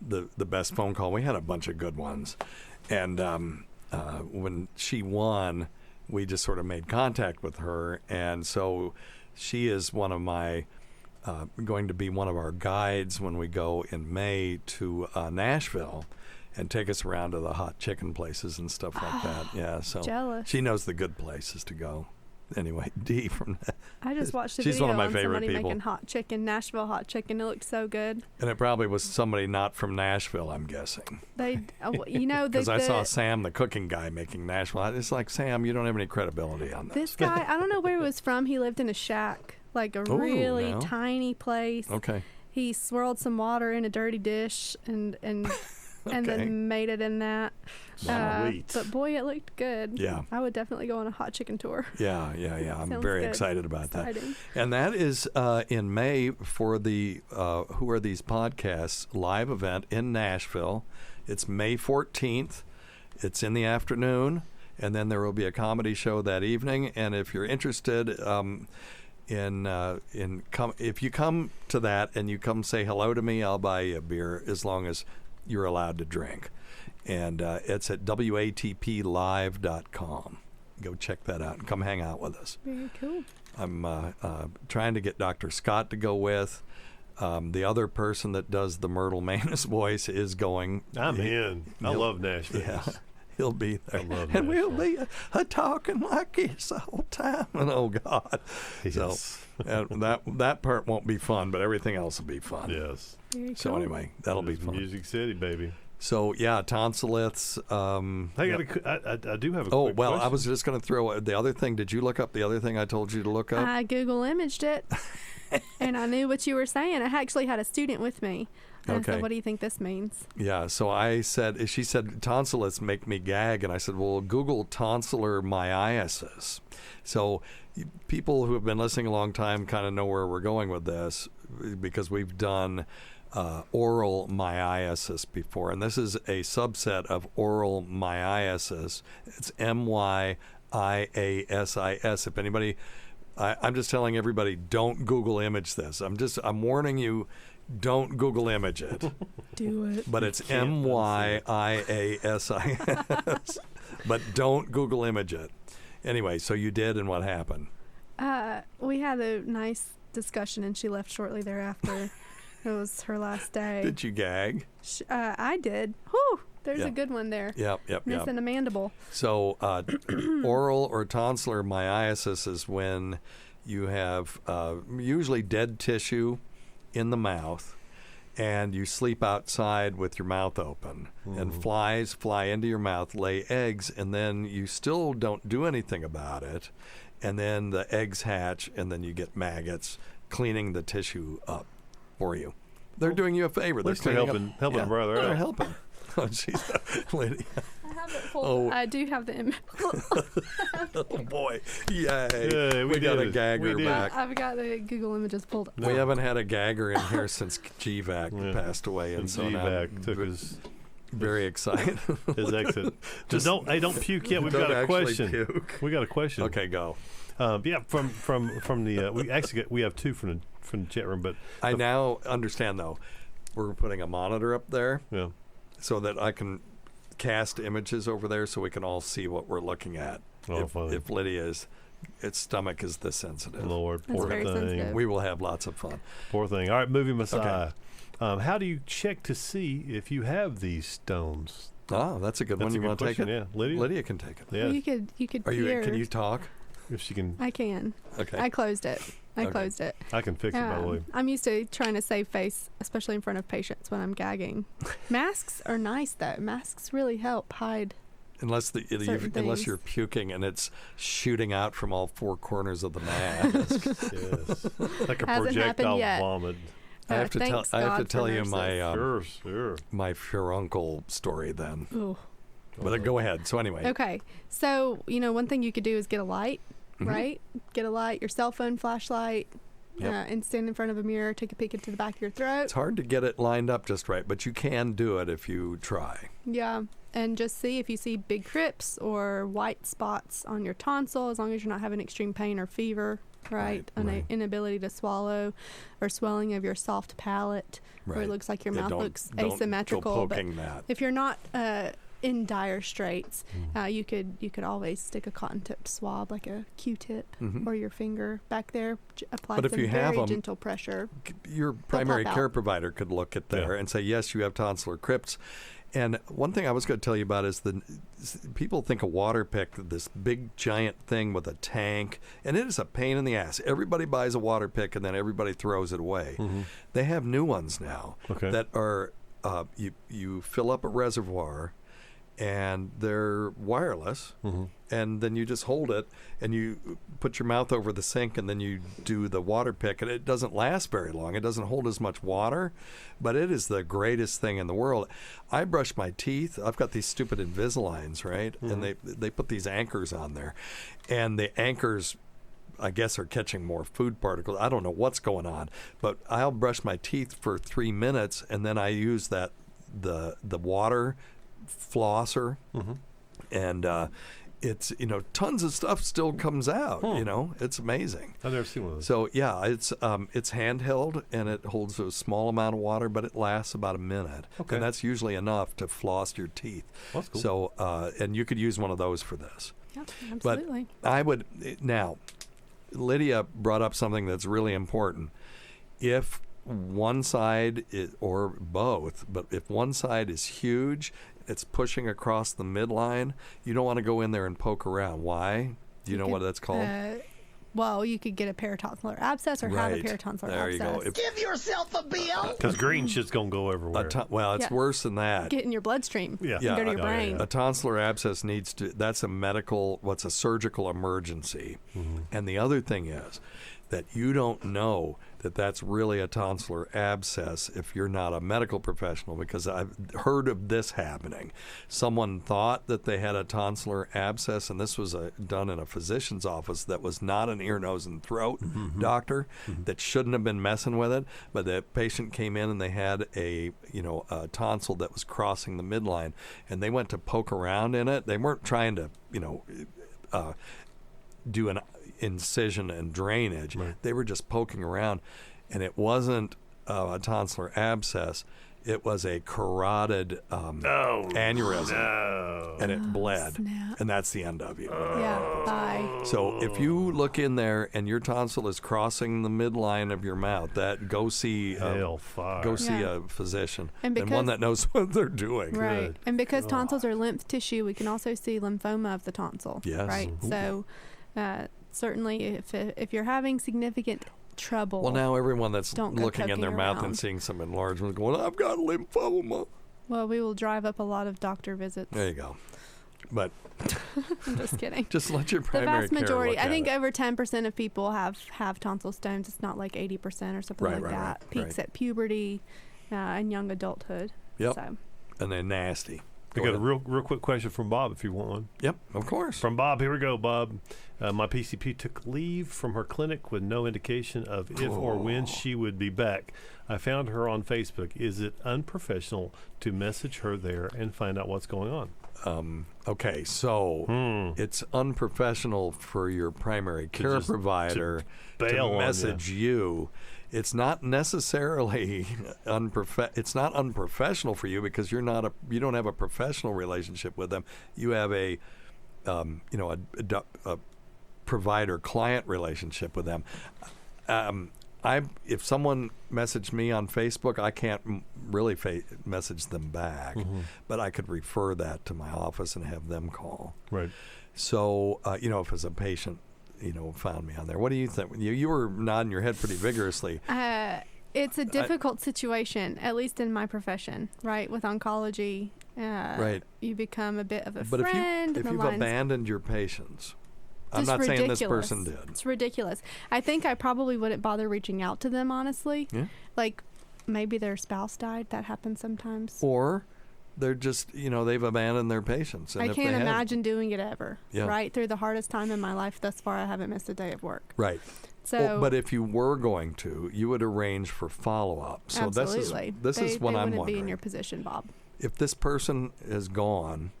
the best phone call. We had a bunch of good ones. And when she won, we just sort of made contact with her. And so she is one of my, going to be one of our guides when we go in May to Nashville and take us around to the hot chicken places and stuff like that. Yeah, so jealous. She knows the good places to go. Anyway, Dee from I just watched a she's video one of my on favorite somebody people. making hot chicken, Nashville hot chicken. It looked so good. And it probably was somebody not from Nashville, I'm guessing. Because I saw Sam, the cooking guy, making Nashville. It's like, Sam, you don't have any credibility on this. This guy, I don't know where he was from. He lived in a shack, like a really no. tiny place. Okay. He swirled some water in a dirty dish and then made it in that. But boy, it looked good. Yeah. I would definitely go on a hot chicken tour. Yeah. I'm very excited about that. And that is in May for the Who Are These Podcasts live event in Nashville. It's May 14th. It's in the afternoon, and then there will be a comedy show that evening. And if you're interested if you come to that and you come say hello to me, I'll buy you a beer as long as you're allowed to drink. And it's at WATPlive.com. Go check that out and come hang out with us. Very cool. I'm trying to get Dr. Scott to go with. The other person that does the Myrtle Manus voice is going. I'm in. I love Nashville. Yeah. He'll be there. I love and we'll Nashville. be talking like this all the time. And oh, God. Yes. So that part won't be fun, but everything else will be fun. Yes. So cool. anyway, that'll be fun. Music City, baby. So, yeah, tonsillits. I do have a Oh, quick well, I question. was just going to throw the other thing. Did you look up the other thing I told you to look up? I Google imaged it, and I knew what you were saying. I actually had a student with me. And I Okay. said, what do you think this means? Yeah, so she said, tonsillits make me gag. And I said, well, Google tonsillar myiasis. So people who have been listening a long time kind of know where we're going with this because we've done oral myiasis before. And this is a subset of oral myiasis. It's myiasis. If anybody, I'm just telling everybody, don't Google image this. I'm warning you. Don't Google image it. Do it. But it's myiasis. But don't Google image it. Anyway, so you did, and what happened? We had a nice discussion, and she left shortly thereafter. It was her last day. Did you gag? I did. Whew, there's Yeah. a good one there. Yep. Missing a mandible. So oral or tonsillar myiasis is when you have usually dead tissue in the mouth, and you sleep outside with your mouth open, and flies fly into your mouth, lay eggs, and then you still don't do anything about it, and then the eggs hatch, and then you get maggots cleaning the tissue up for you. They're doing you a favor. At least they're cleaning helping a brother They're out. helping. Oh, jeez. Lydia. I have it pulled. Oh. I do have the image. Oh, boy. Yay. Yeah, we got a did it. gagger We did. back. I've got the Google images pulled. We haven't had a gagger in here since GVAC passed away, and so now GVAC took his very excited. his exit. Just don't puke yet. We've Don't got a actually question. puke. We got a question. Okay, go. Yeah, from the we have two from the chat room, but I now understand though. We're putting a monitor up there, so that I can cast images over there, so we can all see what we're looking at. If Lydia's stomach is this sensitive, Lord, poor thing. We will have lots of fun. Poor thing. All right, movie Messiah. How do you check to see if you have these stones? Oh, that's a good one. You want to take it? Yeah, Lydia can take it. Yeah. You could. Are you? peer. Can you talk? If she can. I can. Okay. I closed it. I closed it. I can fix it, by the way. I'm used to trying to save face, especially in front of patients when I'm gagging. Masks are nice, though. Masks really help hide. Unless things. you're puking and it's shooting out from all four corners of the mask. Yes. Like a Hasn't projectile happened yet. vomit. I have to thanks God tell for you nurses. my sure. my furuncle story then. Ooh. But go ahead. So anyway. Okay. So, one thing you could do is get a light, right? Get a light, your cell phone flashlight, and stand in front of a mirror, take a peek into the back of your throat. It's hard to get it lined up just right, but you can do it if you try. Yeah. And just see if you see big crypts or white spots on your tonsil, as long as you're not having extreme pain or fever, right? Inability to swallow or swelling of your soft palate, where it looks like your mouth looks asymmetrical. Don't go poking that. If you're not in dire straits, you could always stick a cotton-tipped swab, like a Q-tip, or your finger back there. Apply But if some you have very them, gentle pressure. Your primary pop care out. provider could look at there and say, yes, you have tonsillar crypts. And one thing I was going to tell you about is people think a water pick, this big giant thing with a tank, and it is a pain in the ass. Everybody buys a water pick and then everybody throws it away. They have new ones now that are you fill up a reservoir, and they're wireless, and then you just hold it and you put your mouth over the sink, and then you do the water pick, and it doesn't last very long. It doesn't hold as much water, but it is the greatest thing in the world. I brush my teeth. I've got these stupid Invisaligns, right? And they put these anchors on there, and the anchors, I guess, are catching more food particles. I don't know what's going on, but I'll brush my teeth for 3 minutes, and then I use the water flosser, and it's tons of stuff still comes out. It's amazing. I've never seen one of those. So yeah, it's handheld, and it holds a small amount of water, but it lasts about a minute, and that's usually enough to floss your teeth. That's cool. So and you could use one of those for this. Yep, absolutely. But I would now. Lydia brought up something that's really important. If one side or both, but if one side is huge, it's pushing across the midline, you don't want to go in there and poke around. Why? Do you know what that's called? Well, you could get a paratonsillar abscess or have a paratonsillar there abscess. You go. Give yourself a bill. Because green shit's going to go everywhere. It's worse than that. Get in your bloodstream. Yeah. And go to your brain. A tonsillar abscess that's a surgical emergency. Mm-hmm. And the other thing is that you don't know that that's really a tonsillar abscess if you're not a medical professional, because I've heard of this happening. Someone thought that they had a tonsillar abscess, and this was done in a physician's office that was not an ear, nose, and throat doctor that shouldn't have been messing with it, but the patient came in and they had a tonsil that was crossing the midline, and they went to poke around in it. They weren't trying to do an incision and drainage. Right. They were just poking around, and it wasn't a tonsillar abscess. It was a carotid aneurysm, and it bled, and that's the end of you. Yeah, bye. So if you look in there and your tonsil is crossing the midline of your mouth, go see a physician and one that knows what they're doing. Right, and because tonsils are lymph tissue, we can also see lymphoma of the tonsil. Yes. Right, so certainly if you're having significant trouble. Well, now everyone that's looking in their mouth around. and seeing some enlargement going, I've got lymphoma. Well, we will drive up a lot of doctor visits. There you go. But I'm just kidding. Just let your primary care The vast majority, look I think at it. over 10% of people have tonsil stones. It's not like 80% or something like that. Peaks at puberty and young adulthood. Yep. So. And they're nasty. I got a real quick question from Bob, if you want one. Yep, of course. From Bob, here we go, Bob. My PCP took leave from her clinic with no indication of if or when she would be back. I found her on Facebook. Is it unprofessional to message her there and find out what's going on? Okay, so it's unprofessional for your primary care provider to message you. It's not necessarily it's not unprofessional for you because you don't have a professional relationship with them. You have a provider-client relationship with them. If someone messaged me on Facebook, I can't really message them back, but I could refer that to my office and have them call. Right. So, if as a patient, found me on there. What do you think? You were nodding your head pretty vigorously. It's a difficult situation, at least in my profession, right? With oncology, right. You become a bit of a but friend. But if you've abandoned your patients, I'm Just not ridiculous. saying this person did. It's ridiculous. I think I probably wouldn't bother reaching out to them, honestly. Yeah. Like, maybe their spouse died. That happens sometimes. Or they're just, they've abandoned their patients. And I can't imagine doing it ever. Yeah. Right? Through the hardest time in my life thus far, I haven't missed a day of work. Right. So, but if you were going to, you would arrange for follow-up. So absolutely. This is what I'm wondering. They wouldn't be in your position, Bob. If this person is gone,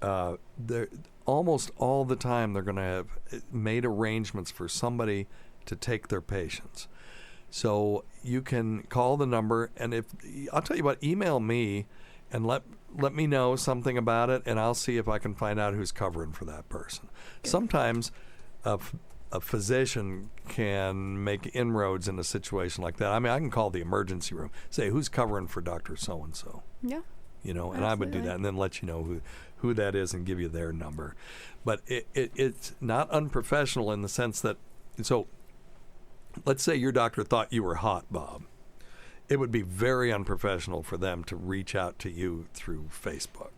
they're almost all the time they're going to have made arrangements for somebody to take their patients. So you can call the number, and I'll tell you what, email me and let me know something about it, and I'll see if I can find out who's covering for that person. Good. Sometimes a physician can make inroads in a situation like that. I mean, I can call the emergency room, say, who's covering for Dr. So-and-so? Yeah. And I would do that and then let you know who that is and give you their number. But it's not unprofessional in the sense that, so let's say your doctor thought you were hot, Bob. It would be very unprofessional for them to reach out to you through Facebook,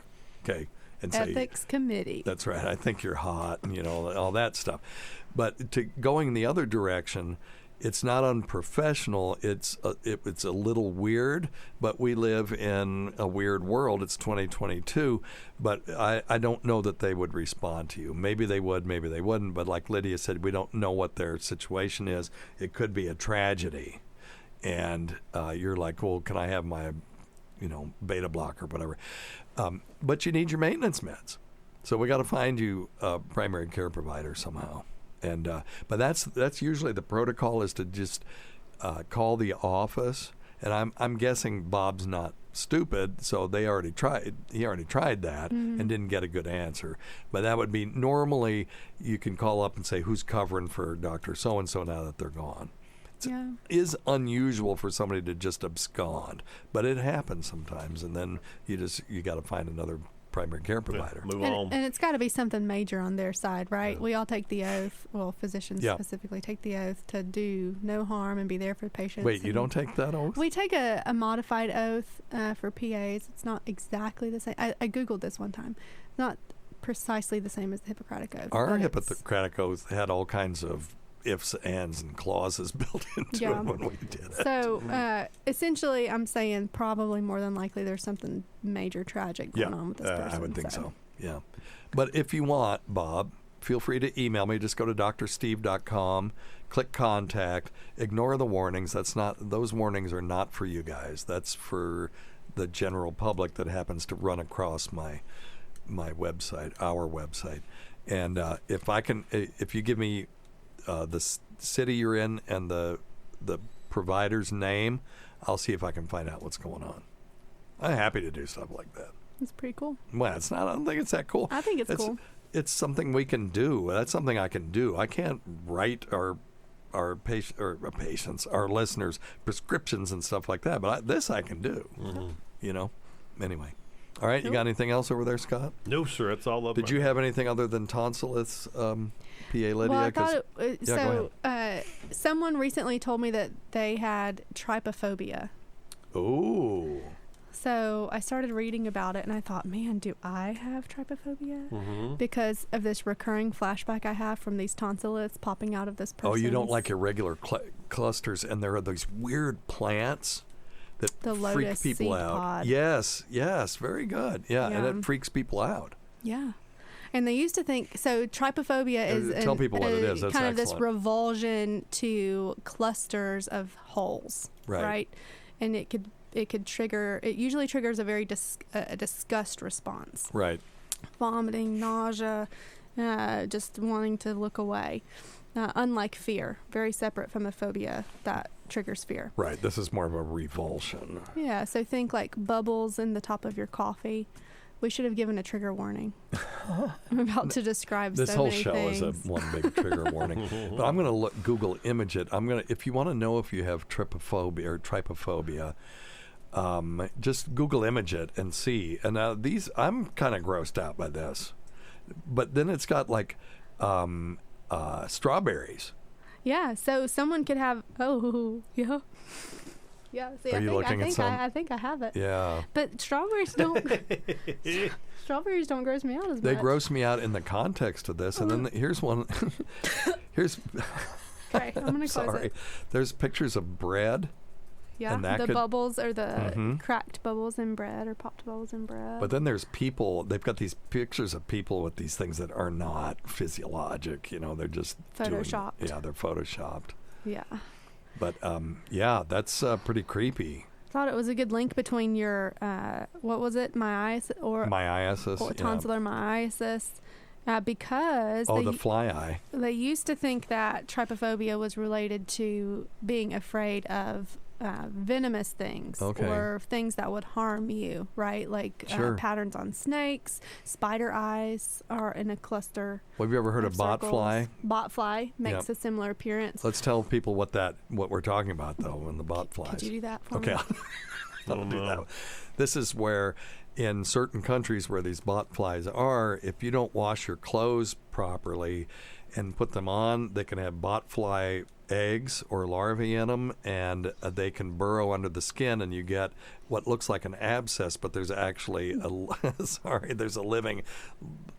okay? And Ethics say, committee. That's right. I think you're hot, and all that stuff. But going the other direction, it's not unprofessional. It's a little weird, but we live in a weird world. It's 2022, but I don't know that they would respond to you. Maybe they would, maybe they wouldn't. But like Lydia said, we don't know what their situation is. It could be a tragedy, and you're like, well, can I have my, beta blocker, whatever. But you need your maintenance meds, so we got to find you a primary care provider somehow. And but that's usually the protocol is to just call the office. And I'm guessing Bob's not stupid, so he already tried that and didn't get a good answer. But that would be normally you can call up and say who's covering for Dr. So-and-so now that they're gone. is unusual for somebody to just abscond, but it happens sometimes, and then you got to find another primary care provider. Move on. And it's got to be something major on their side, right? We all take the oath, well, physicians specifically take the oath to do no harm and be there for patients. Wait, you don't take that oath? We take a modified oath for PAs. It's not exactly the same. I Googled this one time. It's not precisely the same as the Hippocratic Oath. Our Hippocratic Oath had all kinds of ifs, ands, and clauses built into it when we did it. So essentially, I'm saying probably more than likely there's something major tragic going on with this person. I would think so. Yeah. But if you want, Bob, feel free to email me. Just go to drsteve.com, click contact, ignore the warnings. Those warnings are not for you guys. That's for the general public that happens to run across my website, our website. And if you give me the city you're in and the provider's name, I'll see if I can find out what's going on. I'm happy to do stuff like that. It's pretty cool. Well, it's not. I don't think it's that cool. I think it's cool. It's something we can do. That's something I can do. I can't write our patients, our listeners, prescriptions and stuff like that. But this I can do. Mm-hmm. Anyway. All right. Nope. You got anything else over there, Scott? No, sir. It's all up. Did you have anything other than tonsillitis, PA Lydia? Well, I thought someone recently told me that they had trypophobia. Oh. So I started reading about it, and I thought, man, do I have trypophobia? Mm-hmm. Because of this recurring flashback I have from these tonsillitis popping out of this person. Oh, you don't like irregular clusters, and there are these weird plants that freak people out. Pod. Yes, very good. Yeah, and it freaks people out. Yeah. And they used to think, so trypophobia is tell people what it is. That's kind excellent. of this revulsion to clusters of holes, right? And it usually triggers a very disgust response. Right. Vomiting, nausea, just wanting to look away. Unlike fear, very separate from a phobia that triggers fear. Right. This is more of a revulsion. Yeah. So think like bubbles in the top of your coffee. We should have given a trigger warning. I'm about to describe this so many whole show things. is one big trigger warning. But I'm going to Google image it. If you want to know if you have trypophobia, just Google image it and see. And now I'm kind of grossed out by this. But then it's got like strawberries. Yeah, so someone could have. Oh, yeah. Yeah, see, I think I have it. Yeah. But strawberries don't. Strawberries don't gross me out as much. They gross me out in the context of this, and then here's one. Here's. Okay, I'm gonna close it. There's pictures of bread. Yeah, the bubbles are the cracked bubbles in bread or popped bubbles in bread. But then there's people. They've got these pictures of people with these things that are not physiologic. They're just photoshopped. They're photoshopped. Yeah. But that's pretty creepy. I thought it was a good link between your what was it, myiasis or tonsillar myiasis, because the fly eye. They used to think that trypophobia was related to being afraid of venomous things or things that would harm you, right? Like patterns on snakes, spider eyes are in a cluster. Well, have you ever heard of botfly? Botfly makes a similar appearance. Let's tell people what we're talking about, though, when the botflies. Could you do that for me? Okay, I'll do that. This is where, in certain countries where these botflies are, if you don't wash your clothes properly and put them on, they can have botfly eggs or larvae in them, and they can burrow under the skin, and you get what looks like an abscess, but there's actually there's a living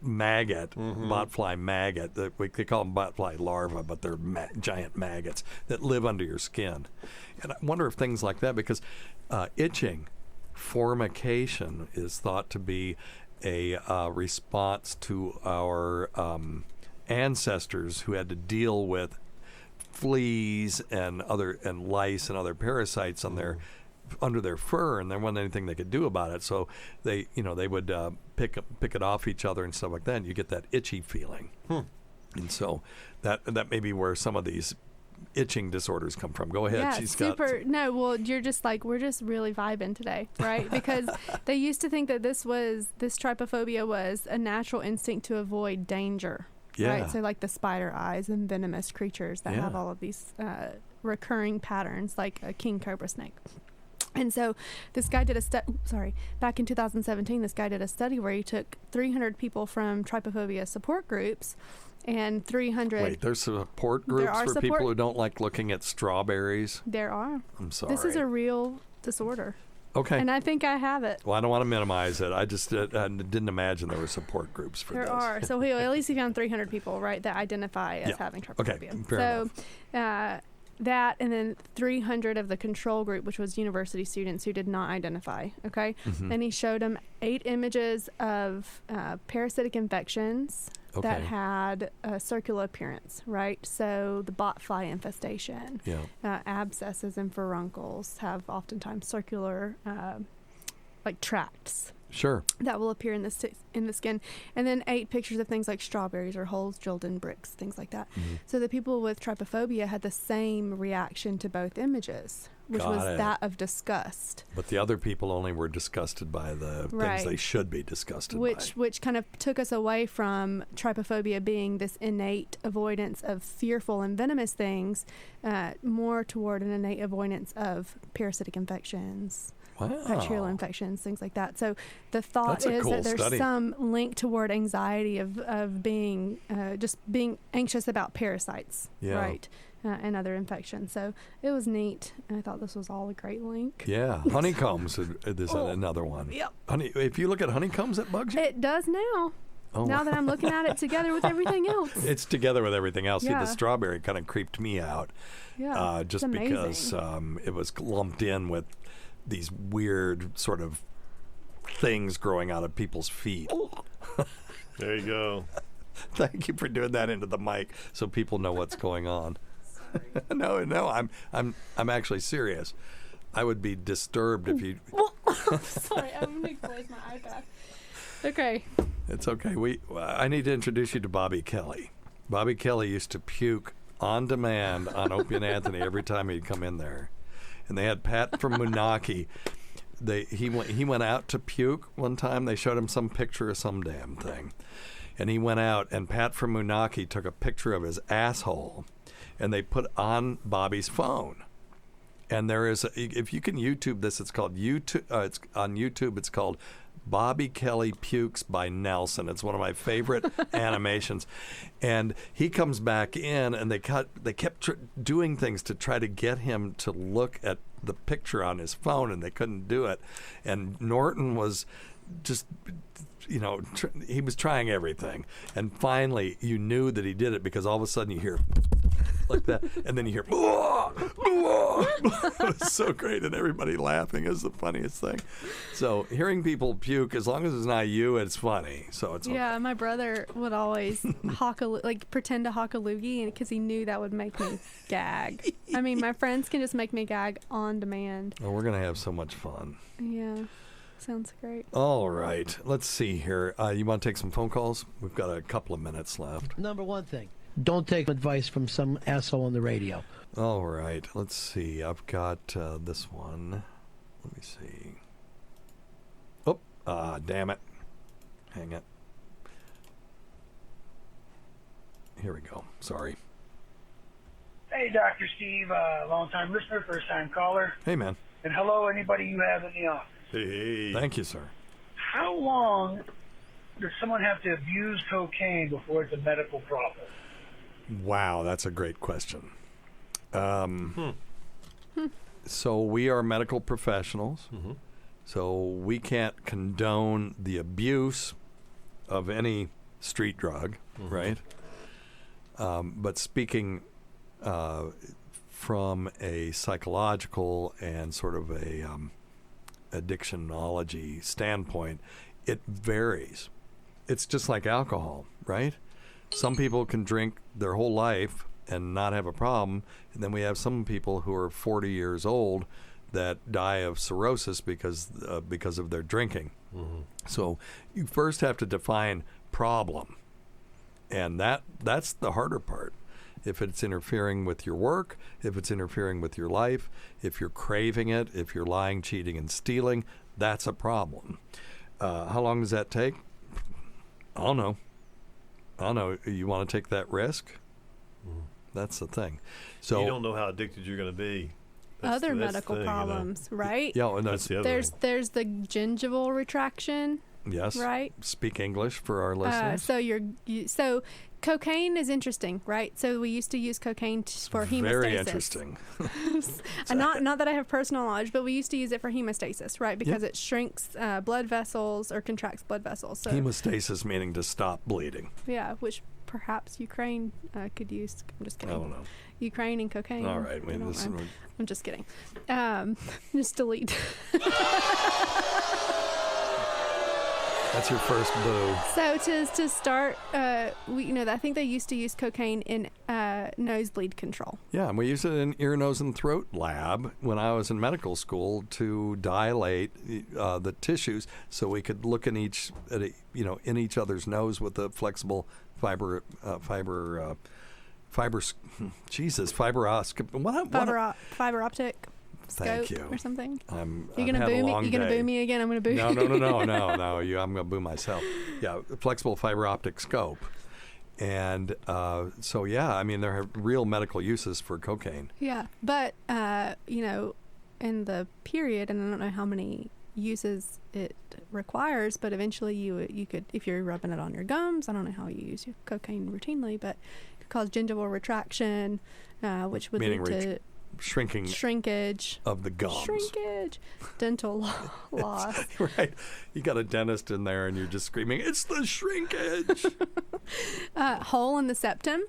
maggot, botfly maggot. They call them botfly larvae, but they're giant maggots that live under your skin. And I wonder if things like that, because itching, formication is thought to be a response to our ancestors who had to deal with fleas and lice and other parasites on under their fur, and there wasn't anything they could do about it. So they would pick it off each other and stuff like that. And you get that itchy feeling, and so that may be where some of these itching disorders come from. Go ahead. Yeah, super. No, well, you're just like, we're just really vibing today, right? Because they used to think that this trypophobia was a natural instinct to avoid danger. Yeah. Right, so like the spider eyes and venomous creatures that have all of these recurring patterns like a king cobra snake. And so this guy did back in 2017, this guy did a study where he took 300 people from trypophobia support groups and 300... Wait, there's support groups for people who don't like looking at strawberries? There are. I'm sorry. This is a real disorder. Okay. And I think I have it. Well, I don't want to minimize it. I just didn't imagine there were support groups for this. There are. So at least he found 300 people, right, that identify as having trypophobia. Okay, fair enough. That, and then 300 of the control group, which was university students who did not identify, okay? Mm-hmm. And he showed them 8 images of parasitic infections that had a circular appearance, right? So the botfly infestation, abscesses and furuncles have oftentimes circular, like tracts. Sure. That will appear in the skin. And then 8 pictures of things like strawberries or holes drilled in bricks, things like that. Mm-hmm. So the people with trypophobia had the same reaction to both images, which was that of disgust. But the other people only were disgusted by the things they should be disgusted by. Which kind of took us away from trypophobia being this innate avoidance of fearful and venomous things, more toward an innate avoidance of parasitic infections. Bacterial infections, things like that. So the thought is that there's some link toward anxiety of being just being anxious about parasites, right, and other infections. So it was neat. And I thought this was all a great link. Yeah, honeycombs is another one. Yep. If you look at honeycombs, it bugs you? It does now. Oh. Now that I'm looking at it together with everything else. It's together with everything else. Yeah. See, the strawberry kind of creeped me out. Yeah, just because it was lumped in with these weird sort of things growing out of people's feet. There you go. Thank you for doing that into the mic so people know what's going on. No, I'm actually serious. I would be disturbed if you. Sorry, I'm gonna close my iPad. Okay. It's okay. I need to introduce you to Bobby Kelly. Bobby Kelly used to puke on demand on Opie and Anthony every time he'd come in there. And they had Pat from Moonachie. He went out to puke one time. They showed him some picture of some damn thing. And he went out, and Pat from Moonachie took a picture of his asshole, and they put on Bobby's phone. And there is, if you can YouTube this, it's called YouTube. It's on YouTube. It's called Bobby Kelly Pukes by Nelson. It's one of my favorite animations. And he comes back in, and they kept doing things to try to get him to look at the picture on his phone, and they couldn't do it. And Norton was just, he was trying everything. And finally, you knew that he did it because all of a sudden you hear like that, and then you hear, it was so great, and everybody laughing is the funniest thing. So hearing people puke, as long as it's not you, it's funny. So it's okay. My brother would always pretend to hawk a loogie, because he knew that would make me gag. I mean, my friends can just make me gag on demand. Well, we're gonna have so much fun. Yeah. Sounds great. All right. Let's see here. You want to take some phone calls? We've got a couple of minutes left. Number one thing, don't take advice from some asshole on the radio. All right. Let's see. I've got this one. Let me see. Oh, damn it. Hang it. Here we go. Sorry. Hey, Dr. Steve. Long-time listener, first-time caller. Hey, man. And hello, anybody you have in the office. Hey. Thank you, sir. How long does someone have to abuse cocaine before it's a medical problem? Wow, that's a great question. So we are medical professionals, so we can't condone the abuse of any street drug, right? But speaking from a psychological and sort of a addictionology standpoint, it varies. It's just like alcohol, right? Some people can drink their whole life and not have a problem, and then we have some people who are 40 years old that die of cirrhosis because of their drinking. So you first have to define problem, and that's the harder part. If it's interfering with your work, if it's interfering with your life, if you're craving it, if you're lying, cheating, and stealing, that's a problem. How long does that take? I don't know. You want to take that risk? That's the thing. So you don't know how addicted you're going to be. Other medical problems, right? Yeah, and that's the other thing. There's the gingival retraction. Yes. Right. Speak English for our listeners. So cocaine is interesting, right? So we used to use cocaine for hemostasis. Very interesting. Not that I have personal knowledge, but we used to use it for hemostasis, right? Because it shrinks blood vessels or contracts blood vessels. So hemostasis meaning to stop bleeding. Yeah, which perhaps Ukraine could use. I'm just kidding. I don't know. Ukraine and cocaine. All right. I'm just kidding. Just delete. That's your first boo. So to start, I think they used to use cocaine in nosebleed control. Yeah, and we used it in ear, nose, and throat lab when I was in medical school to dilate the tissues, so we could look in each other's nose with a flexible fiber optic. Thank you. Or something. You're gonna boo me. You're gonna boo me again. I'm gonna boo you. No. I'm gonna boo myself. Yeah, flexible fiber optic scope, and there are real medical uses for cocaine. Yeah, but in the period, and I don't know how many uses it requires, but eventually you could, if you're rubbing it on your gums. I don't know how you use your cocaine routinely, but it could cause gingival retraction, which would lead to shrinkage of the gums, dental loss. Right, you got a dentist in there and you're just screaming, it's the shrinkage. Hole in the septum.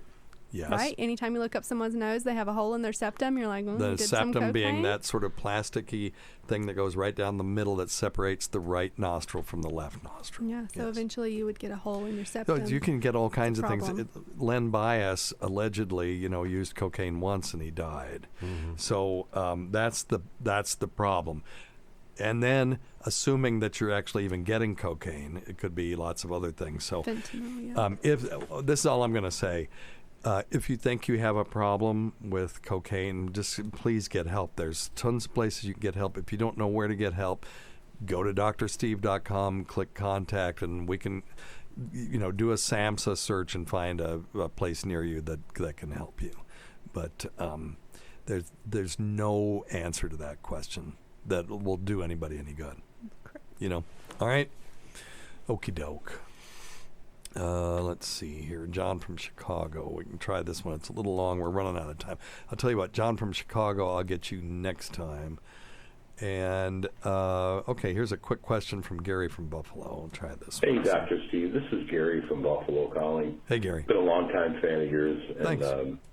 Yes. Right? Anytime you look up someone's nose, they have a hole in their septum. You're like, the septum being that sort of plasticky thing that goes right down the middle that separates the right nostril from the left nostril. Yeah, so eventually you would get a hole in your septum. So you can get all kinds of things. Len Bias allegedly, used cocaine once and he died. Mm-hmm. So that's the problem. And then, assuming that you're actually even getting cocaine, it could be lots of other things. So, fentanyl, if this is all I'm going to say. If you think you have a problem with cocaine, just please get help. There's tons of places you can get help. If you don't know where to get help, go to drsteve.com, click contact, and we can, do a SAMHSA search and find a place near you that can help you. But there's no answer to that question that will do anybody any good. All right? Okie doke. Let's see here. John from Chicago. We can try this one. It's a little long. We're running out of time. I'll tell you what, John from Chicago, I'll get you next time. And, okay, here's a quick question from Gary from Buffalo. I'll try this one. Hey, Dr. Steve. This is Gary from Buffalo calling. Hey, Gary. Been a long-time fan of yours, and Thanks.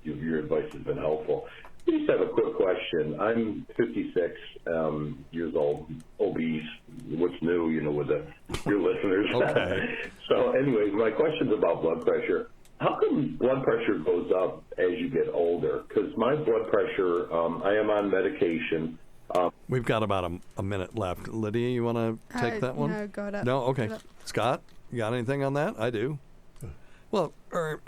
Your advice has been helpful. I just have a quick question. I'm 56 years old, obese. What's new, with your listeners? Okay. So, anyways, my question's about blood pressure. How come blood pressure goes up as you get older? Because my blood pressure, I am on medication. We've got about a minute left. Lydia, you want to take that one? No, go ahead. No? Okay. Scott, you got anything on that? I do. Well, our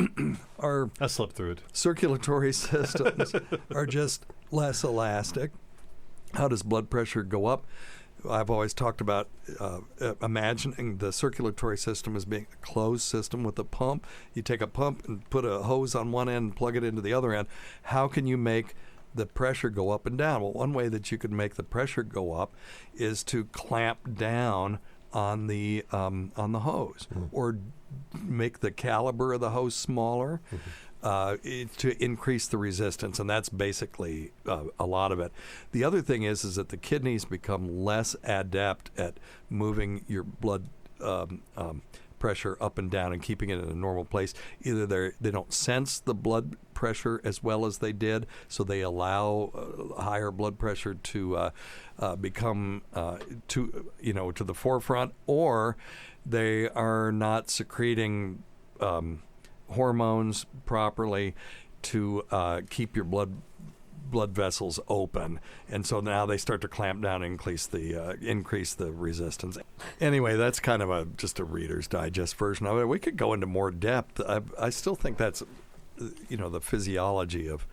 I slept through it. Circulatory systems are just less elastic. How does blood pressure go up? I've always talked about imagining the circulatory system as being a closed system with a pump. You take a pump and put a hose on one end and plug it into the other end. How can you make the pressure go up and down? Well, one way that you can make the pressure go up is to clamp down on the hose, or make the caliber of the hose smaller to increase the resistance, and that's basically a lot of it. The other thing is that the kidneys become less adept at moving your blood pressure up and down and keeping it in a normal place. Either they don't sense the blood pressure as well as they did, so they allow higher blood pressure to become to the forefront, or they are not secreting hormones properly to keep your blood vessels open, and so now they start to clamp down and increase the resistance. Anyway, that's kind of just a Reader's Digest version of it. We could go into more depth. I still think that's the physiology of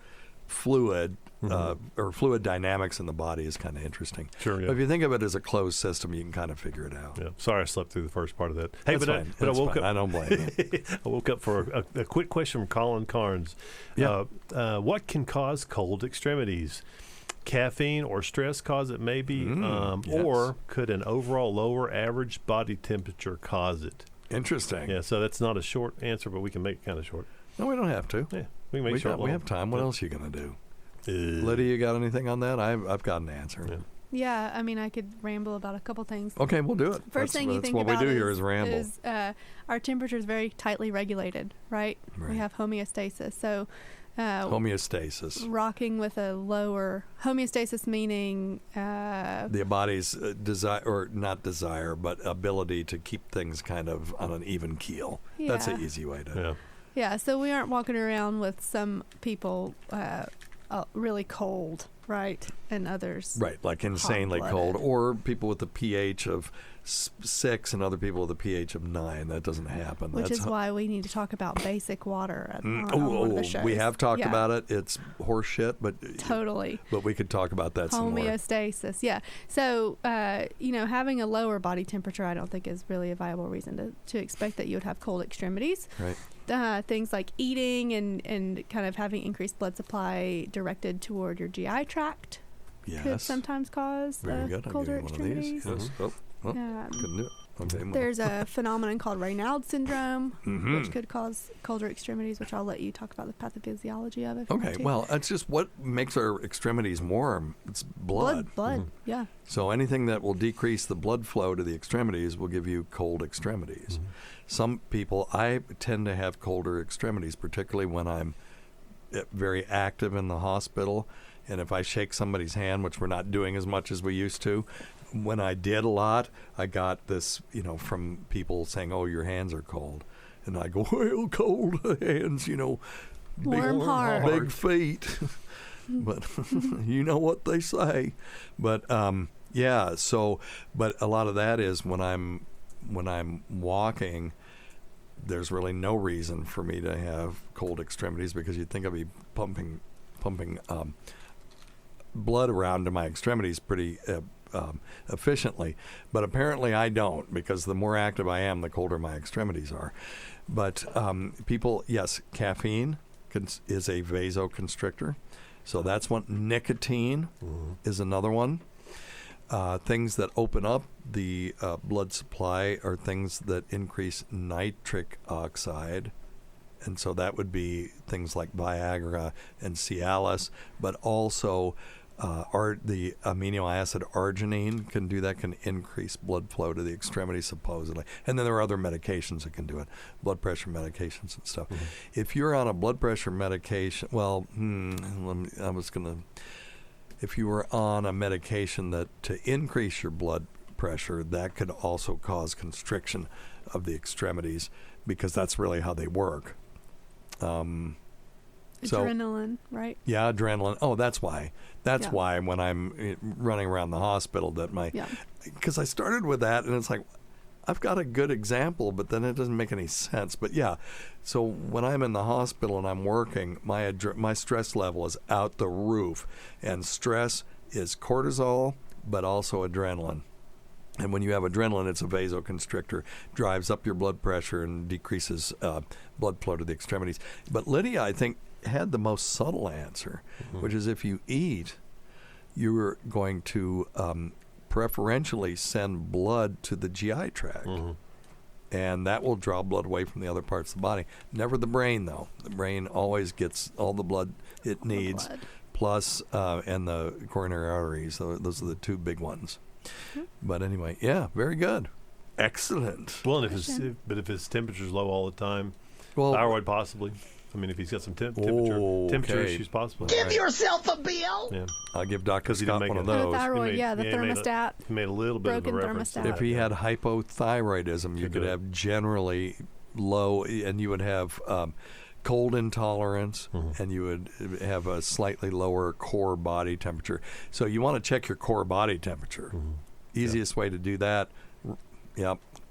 fluid or fluid dynamics in the body is kind of interesting. Sure, yeah. But if you think of it as a closed system, you can kind of figure it out. Yeah. Sorry I slept through the first part of that. Hey, That's fine. I woke up. I don't blame you. I woke up for a quick question from Colin Carnes. Yeah. What can cause cold extremities? Caffeine or stress cause it maybe? Yes. Or could an overall lower average body temperature cause it? Interesting. Yeah, so that's not a short answer, but we can make it kind of short. No, we don't have to. Yeah, we can make it short. We have time. What else are you going to do? Lydia, you got anything on that? I've got an answer. Yeah, I mean, I could ramble about a couple things. Okay, we'll do it. First thing you think what about we do here is ramble. Our temperature is very tightly regulated, right? We have homeostasis. So homeostasis. Rocking with a lower homeostasis, meaning the body's desire, or not desire, but ability to keep things kind of on an even keel. Yeah. That's an easy way to. Yeah, so we aren't walking around with some people really cold, right, and others like insanely cold, or people with a pH of 6 and other people with a pH of 9. That doesn't happen. Which is why we need to talk about basic water on one of the shows. We have talked about it. It's horse shit, but totally. But we could talk about that some more. Homeostasis, yeah. So having a lower body temperature, I don't think is really a viable reason to expect that you would have cold extremities. Right. Things like eating and kind of having increased blood supply directed toward your GI tract could sometimes cause colder extremities. Couldn't do it. Okay, there's a phenomenon called Raynaud's syndrome, which could cause colder extremities, which I'll let you talk about the pathophysiology of it. Okay, well, it's just what makes our extremities warm. It's blood. Blood, yeah. So anything that will decrease the blood flow to the extremities will give you cold extremities. Some people, I tend to have colder extremities, particularly when I'm very active in the hospital. And if I shake somebody's hand, which we're not doing as much as we used to, when I did a lot, I got this, from people saying, "Oh, your hands are cold," and I go, "Well, cold hands, warm heart, big feet." But you know what they say. But yeah. So, but a lot of that is when I'm walking. There's really no reason for me to have cold extremities because you'd think I'd be pumping blood around to my extremities pretty efficiently, but apparently I don't, because the more active I am, the colder my extremities are. But people, yes, caffeine is a vasoconstrictor, so that's one. Nicotine is another one. Things that open up the blood supply are things that increase nitric oxide. And so that would be things like Viagra and Cialis, but also the amino acid arginine can do that, can increase blood flow to the extremity supposedly. And then there are other medications that can do it, blood pressure medications and stuff. If you're on a blood pressure medication, if you were on a medication that to increase your blood pressure, that could also cause constriction of the extremities, because that's really how they work. Adrenaline, right? Yeah, adrenaline. Oh, that's why. That's why when I'm running around the hospital that because I started with that, and it's like, I've got a good example, but then it doesn't make any sense. But yeah, so when I'm in the hospital and I'm working, my stress level is out the roof, and stress is cortisol, but also adrenaline. And when you have adrenaline, it's a vasoconstrictor, drives up your blood pressure and decreases blood flow to the extremities. But Lydia, I think, had the most subtle answer, which is if you eat, you're going to preferentially send blood to the GI tract. And that will draw blood away from the other parts of the body. Never the brain, though. The brain always gets all the blood it needs, plus and the coronary arteries. So those are the two big ones. But anyway, yeah, very good. Excellent. Well, and if his temperature's low all the time, thyroid possibly. I mean, if he's got some temperature issues, possibly. Give yourself a bill. Yeah, I'll give Dr. Scott one of those. The thyroid, the thermostat. He made a little bit of a reference. Thermostat. If he had hypothyroidism, you could have generally low, and you would have cold intolerance, and you would have a slightly lower core body temperature. So you want to check your core body temperature. Easiest way to do that,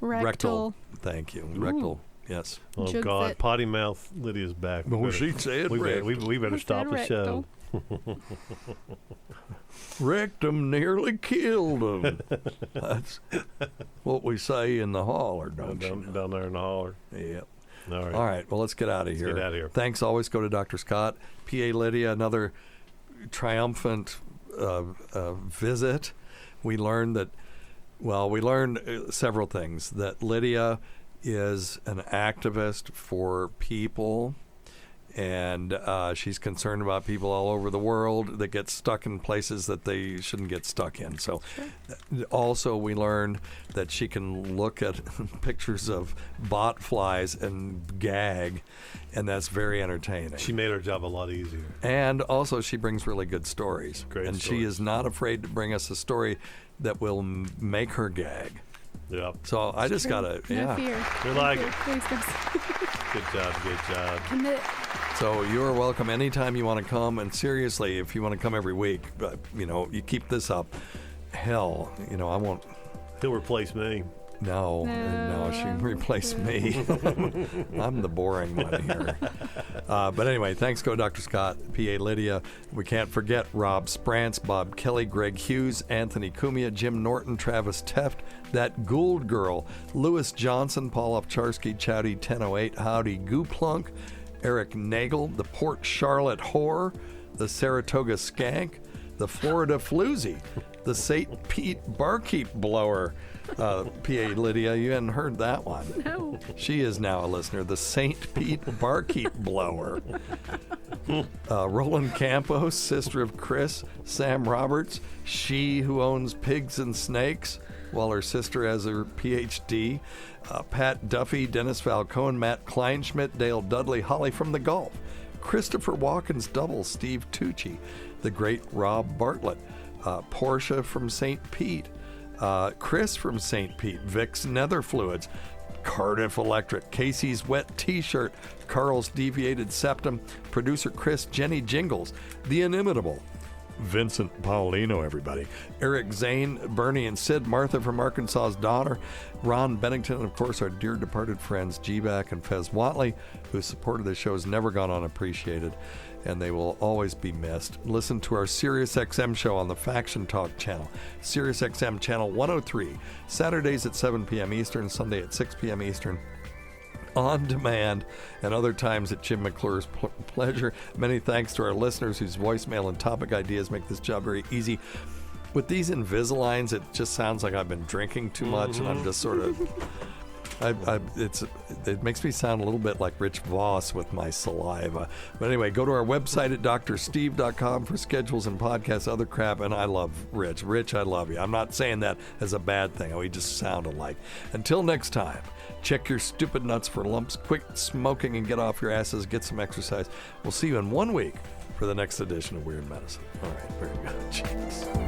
rectal. Thank you. Ooh. Rectal. Yes. Oh, God. Potty mouth Lydia's back. She said we better stop the show. Rectum nearly killed him. That's what we say in the holler, don't you? Down there in the holler. Yep. All right. All right. Well, let's get out of here. Get out of here. Thanks. Always go to Dr. Scott. PA Lydia, another triumphant visit. We learned several things. That Lydia is an activist for people, and she's concerned about people all over the world that get stuck in places that they shouldn't get stuck in. So also we learned that she can look at pictures of bot flies and gag, and that's very entertaining. She made her job a lot easier. And also she brings really good stories. Great and stories. She is not afraid to bring us a story that will make her gag. Yep. So I just got to, No fear. We like it. Thanks, guys. Good job. Commit. So you're welcome anytime you want to come. And seriously, if you want to come every week, you keep this up. Hell, I won't. He'll replace me. No, she replaced me. I'm the boring one here. But anyway, thanks go Dr. Scott, PA Lydia. We can't forget Rob Sprance, Bob Kelly, Greg Hughes, Anthony Cumia, Jim Norton, Travis Teft, that Gould Girl, Lewis Johnson, Paul Upcharski, Chowdy 1008, Howdy Gooplunk, Eric Nagel, the Port Charlotte Whore, the Saratoga Skank, the Florida Floozy, the St. Pete Barkeep Blower. PA Lydia, you hadn't heard that one. No. She is now a listener. The St. Pete Barkeep Blower. Roland Campos, sister of Chris, Sam Roberts, she who owns pigs and snakes, while her sister has her PhD. Pat Duffy, Dennis Falcone, Matt Kleinschmidt, Dale Dudley, Holly from the Gulf, Christopher Walken's double, Steve Tucci, the great Rob Bartlett, Portia from St. Pete, Chris from St. Pete, Vic's Nether Fluids, Cardiff Electric, Casey's Wet T-Shirt, Carl's Deviated Septum, producer Chris, Jenny Jingles, The Inimitable, Vincent Paulino, everybody, Eric Zane, Bernie and Sid, Martha from Arkansas's Daughter, Ron Bennington, and of course our dear departed friends G-Back and Fez Watley, whose support of the show has never gone unappreciated, and they will always be missed. Listen to our SiriusXM show on the Faction Talk channel, SiriusXM channel 103, Saturdays at 7 p.m. Eastern, Sunday at 6 p.m. Eastern, on demand, and other times at Jim McClure's pleasure. Many thanks to our listeners whose voicemail and topic ideas make this job very easy. With these Invisaligns, it just sounds like I've been drinking too much, and I'm just sort of... it makes me sound a little bit like Rich Voss with my saliva. But anyway, go to our website at drsteve.com for schedules and podcasts, other crap. And I love Rich. Rich, I love you. I'm not saying that as a bad thing. We just sound alike. Until next time, check your stupid nuts for lumps, quit smoking and get off your asses, get some exercise. We'll see you in 1 week for the next edition of Weird Medicine. All right, very good. Jeez.